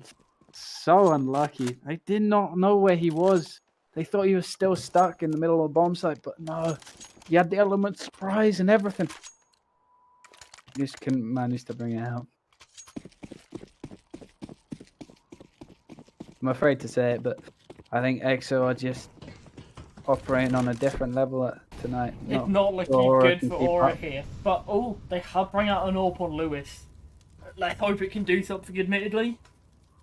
So unlucky. They did not know where he was. They thought he was still stuck in the middle of the bomb site, but no. He had the element surprise and everything. Just couldn't manage to bring it out. I'm afraid to say it, but I think EXO are just operating on a different level tonight. It's not looking Aura good can for keep Aura up. here. But, oh, they have bring out an AWP on Lewis. Let's hope it can do something, admittedly.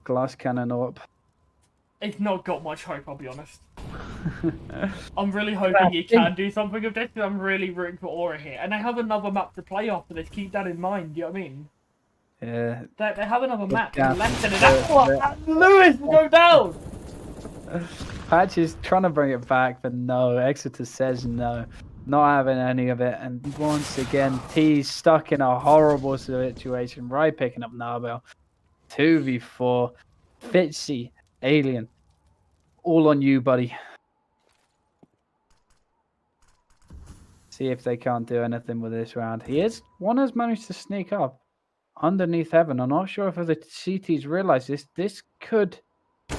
Glass cannon up. It's not got much hope, I'll be honest. I'm really hoping he can do something with this, because I'm really rooting for Aura here. And they have another map to play off of this, keep that in mind, you know what I mean? Yeah. They have another map Yeah. left in it. That's what Lewis will go down! Patch is trying to bring it back, but no. Exeter says no. Not having any of it. And once again, T's stuck in a horrible situation. Right picking up Narbel. 2v4. Fitzy. Alien. All on you, buddy. See if they can't do anything with this round. One has managed to sneak up underneath Heaven. I'm not sure if the CTs realize this. This could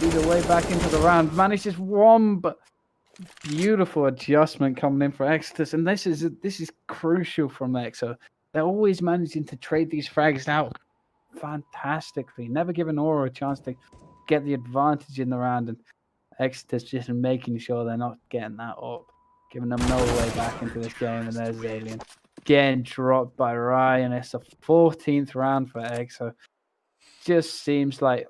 be the way back into the round. Manages 1, but beautiful adjustment coming in for Exodus. And this is crucial from EXO. They're always managing to trade these frags out fantastically. Never giving Aura a chance to get the advantage in the round. And Exodus just making sure they're not getting that up. Giving them no way back into this game. And there's Alien. Getting dropped by Ryan. It's the 14th round for EXO. Just seems like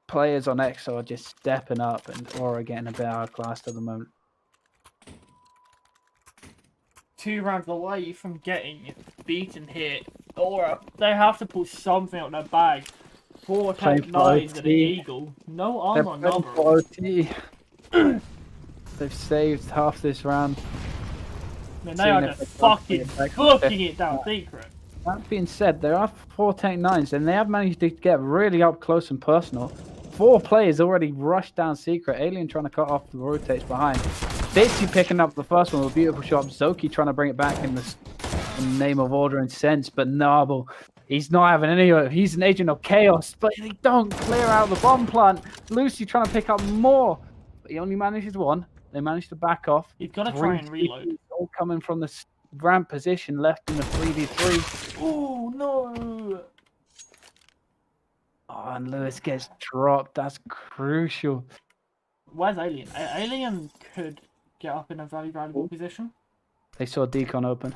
players on EXO are just stepping up and Aura getting a bit outclassed at the moment. 2 rounds away from getting beaten here. Aura, they have to pull something out of their bag. 4 Playing tank for 9s and an OT. eagle. No They're armor playing number. for OT. They've saved half this round. I mean, they are Seeing just if they can't fucking bring it back. cooking it down secret. That being said, there are 4 tank 9s, and they have managed to get really up close and personal. 4 players already rushed down secret. Alien trying to cut off the rotates behind. Fitzy picking up the first one with a beautiful shot. Zoki trying to bring it back in the name of order and sense, but Narble, he's not having any of it. He's an agent of chaos, but they don't clear out the bomb plant. Lucy trying to pick up more, but he only manages 1. They managed to back off. He's gonna try and reload. All coming from the ramp position, left in the 3v3. Oh no! Oh, and Lewis gets dropped. That's crucial. Where's Alien? Alien could get up in a very valuable position. They saw Decon open.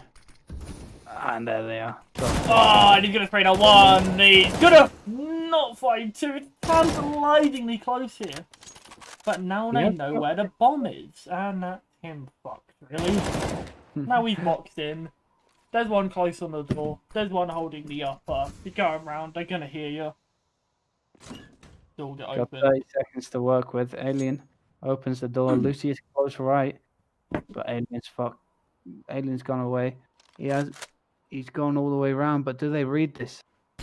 And there they are. Oh, and he's gonna spray that one. He's gonna not find two. It's tantalizingly close here. But now they know where the bomb is, and that's him fucked, really. Now he's boxed in. There's one close on the door. There's one holding the upper. You're going round. They're gonna hear you. Door get Got open. 30 seconds to work with. Alien opens the door. Lucy is close right, but Alien's fucked. Alien's gone away. He's gone all the way around, but do they read this?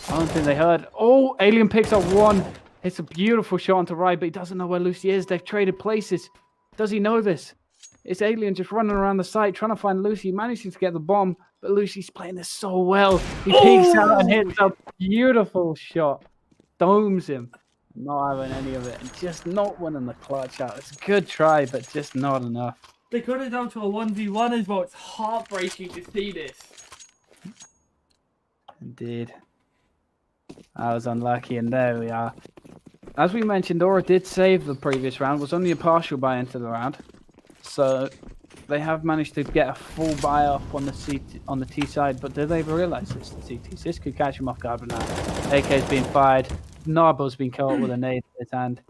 I don't think they heard. Oh, Alien picks up one. It's a beautiful shot onto right, but he doesn't know where Lucy is. They've traded places. Does he know this? It's Alien just running around the site trying to find Lucy, managing to get the bomb, but Lucy's playing this so well. He peeks out and hits a beautiful shot. Domes him. Not having any of it, and just not winning the clutch out. It's a good try, but just not enough. They got it down to a 1v1 as well. It's heartbreaking to see this. Indeed. I was unlucky, and there we are. As we mentioned, Aura did save the previous round. Was only a partial buy into the round, so they have managed to get a full buy off on the T side. But do they realise this? The CTs, this could catch him off guard. But now, AK's been fired. Narbo's been caught with a nade in his hand,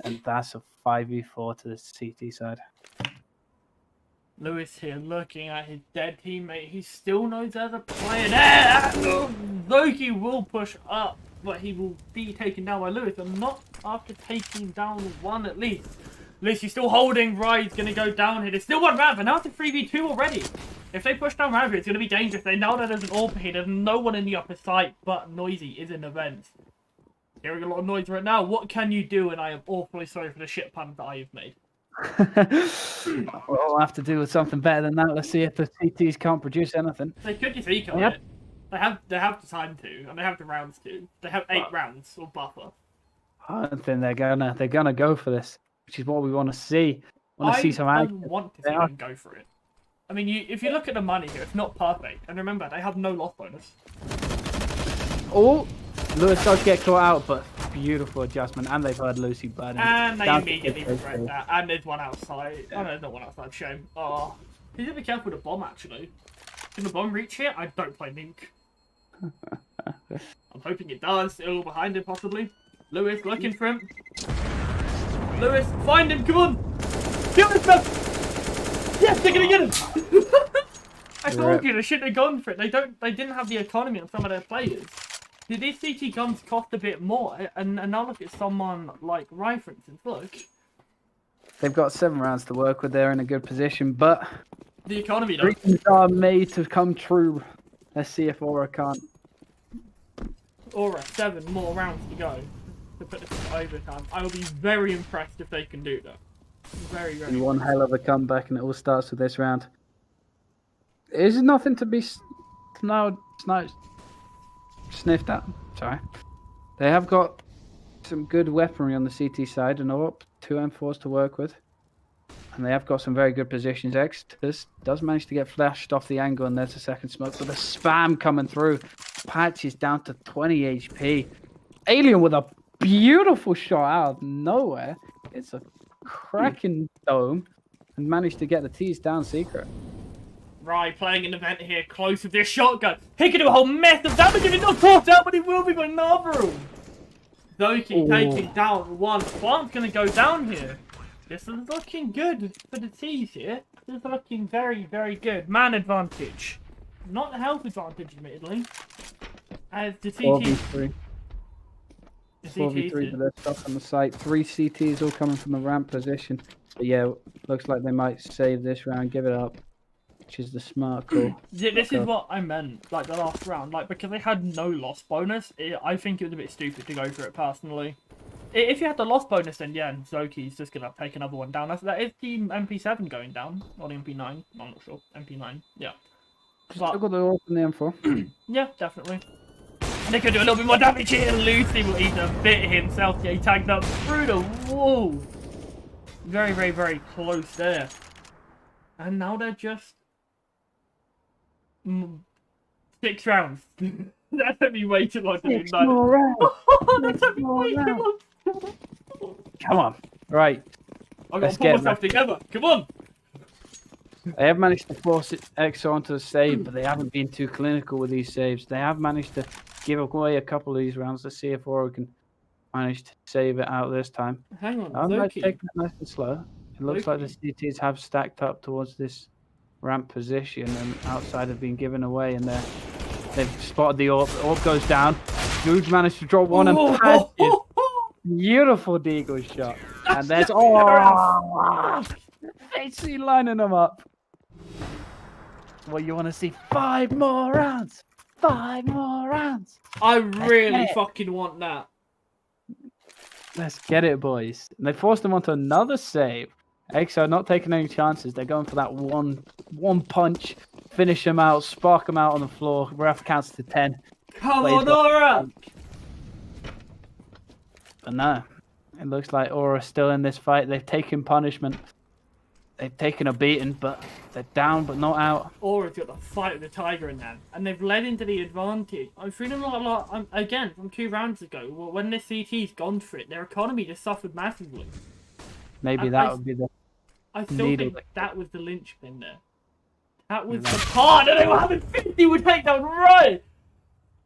and that's a 5v4 to the CT side. Lewis here looking at his dead teammate. He still knows there's a player there. Loki will push up, but he will be taken down by Lewis, and not after taking down one at least. Lewis, he's still holding right. He's going to go down here. There's still one round, but now it's a 3v2 already. If they push down round here, it's going to be dangerous. They know that there's an AWP here. There's no one in the upper site, but Noisy is in events. Hearing a lot of noise right now. What can you do? And I am awfully sorry for the shit pun that I have made. We'll have to do with something better than that. Let's see if the CTs can't produce anything. They could just eco it. They have the time to, and they have the rounds to. They have 8 rounds or buffer. I don't think they're gonna go for this, which is what we want to see. Want to see some action. I want to see them go for it. I mean, if you look at the money here, it's not perfect. And remember, they have no loss bonus. Oh, Lewis does get caught out, but beautiful adjustment. And they've heard Lucy burning. And they immediately regret that. And there's one outside. Oh, no, there's not one outside. Shame. Oh, you need to be careful with the bomb, actually. Can the bomb reach here? I don't play Mink. I'm hoping it does. Still behind him, possibly. Lewis looking for him. Lewis, find him. Come on. Kill this man. Yes, they're gonna get him. I told you they shouldn't have gone for it. They didn't have the economy on some of their players. These CT guns cost a bit more, and now look at someone like Rye, for instance. Look, they've got 7 rounds to work with. They're in a good position, but the economy dreams are made to come true. Let's see if Aura can't. Aura, 7 more rounds to go to put this into overtime. I will be very impressed if they can do that. Very, very. And one hell of a comeback, and it all starts with this round. There's nothing to be sniffed at. Sorry. They have got some good weaponry on the CT side, and up 2 M4s to work with. And they have got some very good positions. X does manage to get flashed off the angle, and there's a second smoke with a spam coming through. Patch is down to 20 HP. Alien with a beautiful shot out of nowhere. It's a cracking dome, and managed to get the T's down secret. Right, playing an event here, close with this shotgun. He can do a whole mess of damage if he's not caught out, but he will be by Navarro. Zoki taking down one. Plant's going to go down here. This is looking good for the T's here. This is looking very, very good. Man advantage. Not the health advantage, admittedly. As the CT... 4v3. 4v3 with their stuff on the site. 3 CTs all coming from the ramp position. But yeah, looks like they might save this round, give it up. Which is the smart call. Yeah, this is what I meant, like the last round. Like, because they had no loss bonus, I think it was a bit stupid to go for it personally. If you had the loss bonus, then yeah, Zoki's just going to take another one down. That is Team MP7 going down, or the MP9. I'm not sure. MP9, yeah. But, Still got the AWP and the M4. Yeah, definitely. They could do a little bit more damage here. Lucy will eat a bit himself. Yeah, he tagged up through the wall. Very, very, very close there. And now they're just... 6 rounds. That took me way too long to do. 6 more rounds. That took me way too long. Come on. Right. I've got to pull myself together. Come on. They have managed to force EXO onto the save, but they haven't been too clinical with these saves. They have managed to give away a couple of these rounds. Let's see if Aura can manage to save it out this time. Hang on, I'm Loki. taking it nice and slow. It looks like the Loki. CTs have stacked up towards this ramp position, and outside have been given away, and they've spotted the orb. The orb goes down. Dude's managed to draw one and pass it. Beautiful deagle shot. And there's basically lining them up. Well, you want to see 5 more rounds? 5 more rounds. I really fucking want that. Let's get it, boys. And they forced them onto another save. EXO not taking any chances. They're going for that one punch, finish them out, spark them out on the floor. Ref counts to 10. Come on, Aura! But no, it looks like Aura's still in this fight. They've taken punishment. They've taken a beating, but they're down but not out. Aura's got the fight with the Tiger in them, and they've led into the advantage. I'm feeling again, from 2 rounds ago, when the CT's gone for it, their economy just suffered massively. Maybe And that would be the I still needle. think that was the linchpin there. That was the part that they were having 50 would take down right!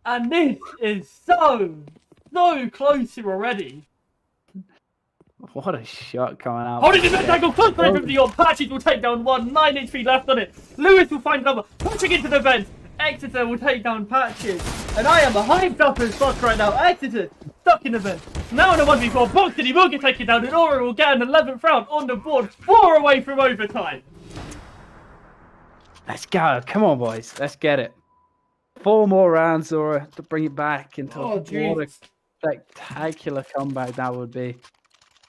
And this is so close here already. What a shot coming out. Holding the best angle, close break from the orb. Patches will take down one, 9 HP left on it. Lewis will find another, pushing into the vent. Exeter will take down Patches. And I am hyped up as fuck right now. Exeter, stuck in the vent. Now in a 1v4, Boxity will get taken down, and Aura will get an 11th round on the board, 4 away from overtime. Let's go. Come on, boys. Let's get it. 4 more rounds, Aura, to bring it back into what a spectacular comeback that would be.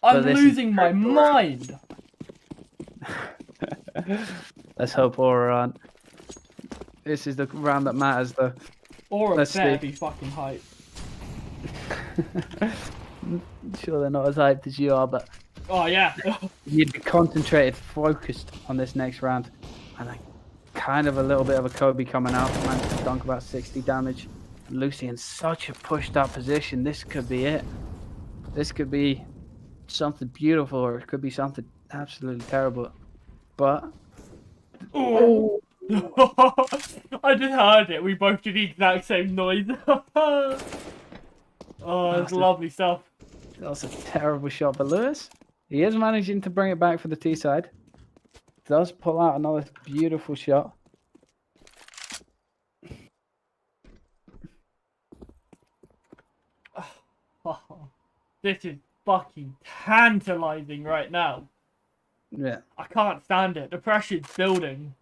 I'm losing my mind. Let's hope Aura aren't. This is the round that matters, though. Aura Let's better see. be fucking hyped. Sure, they're not as hyped as you are, but Oh yeah. you'd be concentrated, focused on this next round. And kind of a little bit of a Kobe coming out. Managed to dunk about 60 damage. Lucy in such a pushed up position. This could be it. This could be something beautiful, or it could be something absolutely terrible. But Oh. I just heard it. We both did the exact same noise. Oh, it's lovely stuff. that was a terrible shot. But Lewis, he is managing to bring it back for the T side. Does pull out another beautiful shot. This is fucking tantalizing right now. Yeah. I can't stand it. The pressure's building.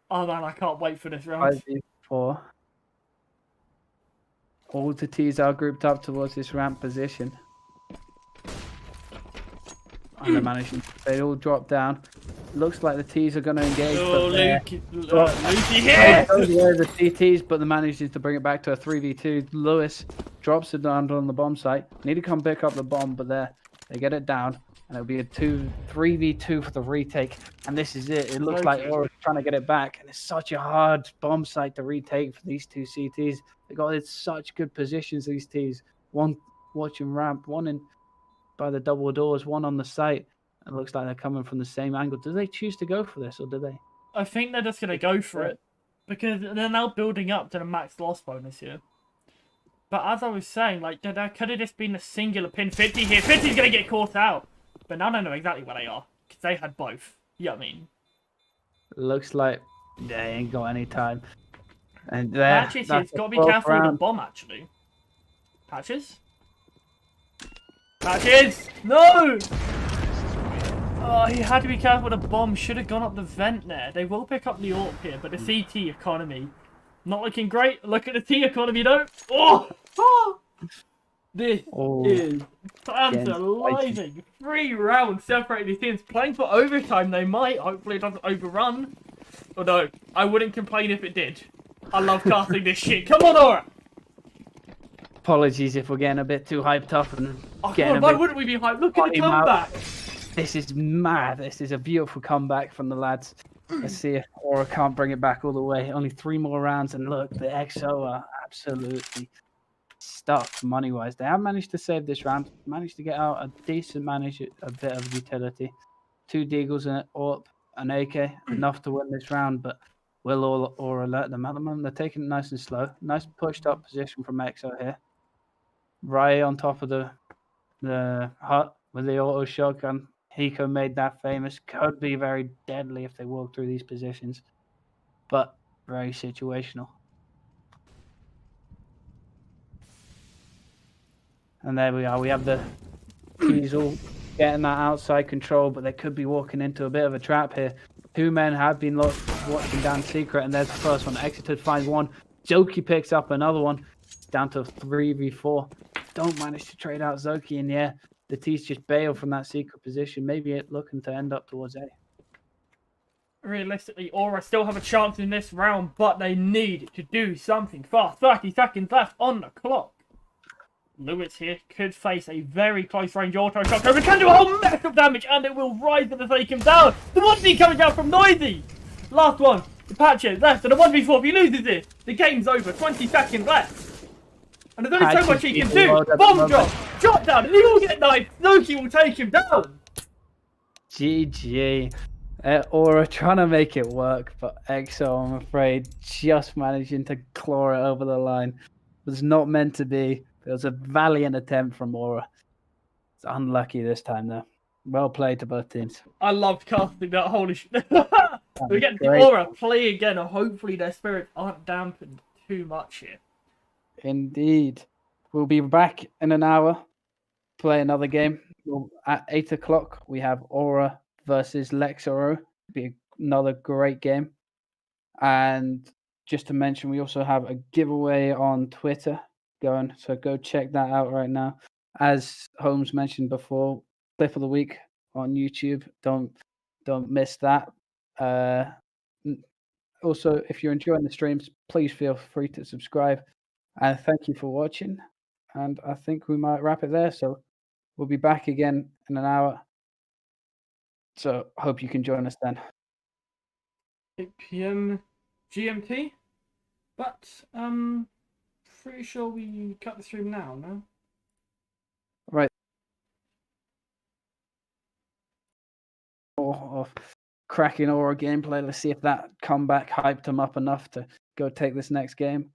Oh man, I can't wait for this round. 5v4. All the T's are grouped up towards this ramp position. And they're managing. They all drop down. Looks like the T's are going to engage. Oh, but Lucy here! the CTs, but the manages to bring it back to a 3v2. Lewis drops it down on the bomb site. Need to come pick up the bomb, but they get it down. And it'll be a 3v2 for the retake. And this is it. It looks like Aura's trying to get it back. And it's such a hard bomb site to retake for these 2 CTs. They got in such good positions, these T's. One watching ramp, one in by the double doors, one on the site. It looks like they're coming from the same angle. Do they choose to go for this, or do they? I think they're just going to go for it. Because they're now building up to the max loss bonus here. But as I was saying, like, there could have just been a singular pin. 50 here. 50's going to get caught out. But now I know exactly where they are. Because they had both. You know what I mean? Looks like they ain't got any time. And Patches here's got to be careful with the bomb, actually. Patches? Patches! No! Oh, he had to be careful with the bomb. Should have gone up the vent there. They will pick up the AWP here, but the CT economy not looking great. Look at the T economy, though. Oh! Oh! This is tantalizing. 3 rounds separating these teams. Playing for overtime, they might. Hopefully it doesn't overrun. Although, I wouldn't complain if it did. I love casting this shit. Come on, Aura! Apologies if we're getting a bit too hyped up and God, why wouldn't we be hyped? Look at the comeback. This is mad. This is a beautiful comeback from the lads. Let's see if Aura can't bring it back all the way. Only 3 more rounds, and look, the EXO are absolutely stuffed money-wise. They have managed to save this round, managed to get out a decent a bit of utility. 2 Deagles and an AK, enough to win this round, but will or alert them at the moment. They're taking it nice and slow. Nice pushed up position from EXO here. Right on top of the hut with the auto shotgun. Hiko made that famous. Could be very deadly if they walk through these positions, but very situational. And there we are. We have the Swizzle getting that outside control, but they could be walking into a bit of a trap here. 2 men have been watching down secret, and there's the first one. Exited finds one. Zoki picks up another one. It's down to 3v4. Don't manage to trade out Zoki, and yeah, the T's just bail from that secret position. Maybe it looking to end up towards A. Realistically, Aura still have a chance in this round, but they need to do something fast. 30 seconds left on the clock. Lewis here could face a very close range auto shotgun. It can do a whole mess of damage, and it will rise to take him down. The 1v coming down from Noisy. Last one. The patches left, and the 1v4. If he loses it, the game's over. 20 seconds left. And there's only so much he can do. Bomb drop. Drop down. And he will get knifed. Loki will take him down. GG. Aura trying to make it work, but EXO, I'm afraid, just managing to claw it over the line. It was not meant to be. It was a valiant attempt from Aura. It's unlucky this time, though. Well played to both teams. I loved casting that. Holy shit. We get the great. Aura play again, and hopefully their spirits aren't dampened too much here. Indeed. We'll be back in an hour. Play another game. At 8 o'clock, we have Aura versus Lexoro. Be another great game. And just to mention, we also have a giveaway on Twitter going, so go check that out right now. As Holmes mentioned before, clip of the week on YouTube. Don't miss that. Also, if you're enjoying the streams, please feel free to subscribe. And thank you for watching. And I think we might wrap it there. So we'll be back again in an hour. So hope you can join us then. 8 PM GMT. But pretty sure we cut the stream now, no? Right. Of cracking Aura gameplay. Let's see if that comeback hyped him up enough to go take this next game.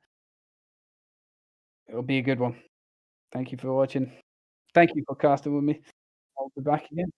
It'll be a good one. Thank you for watching. Thank you for casting with me. I'll be back again.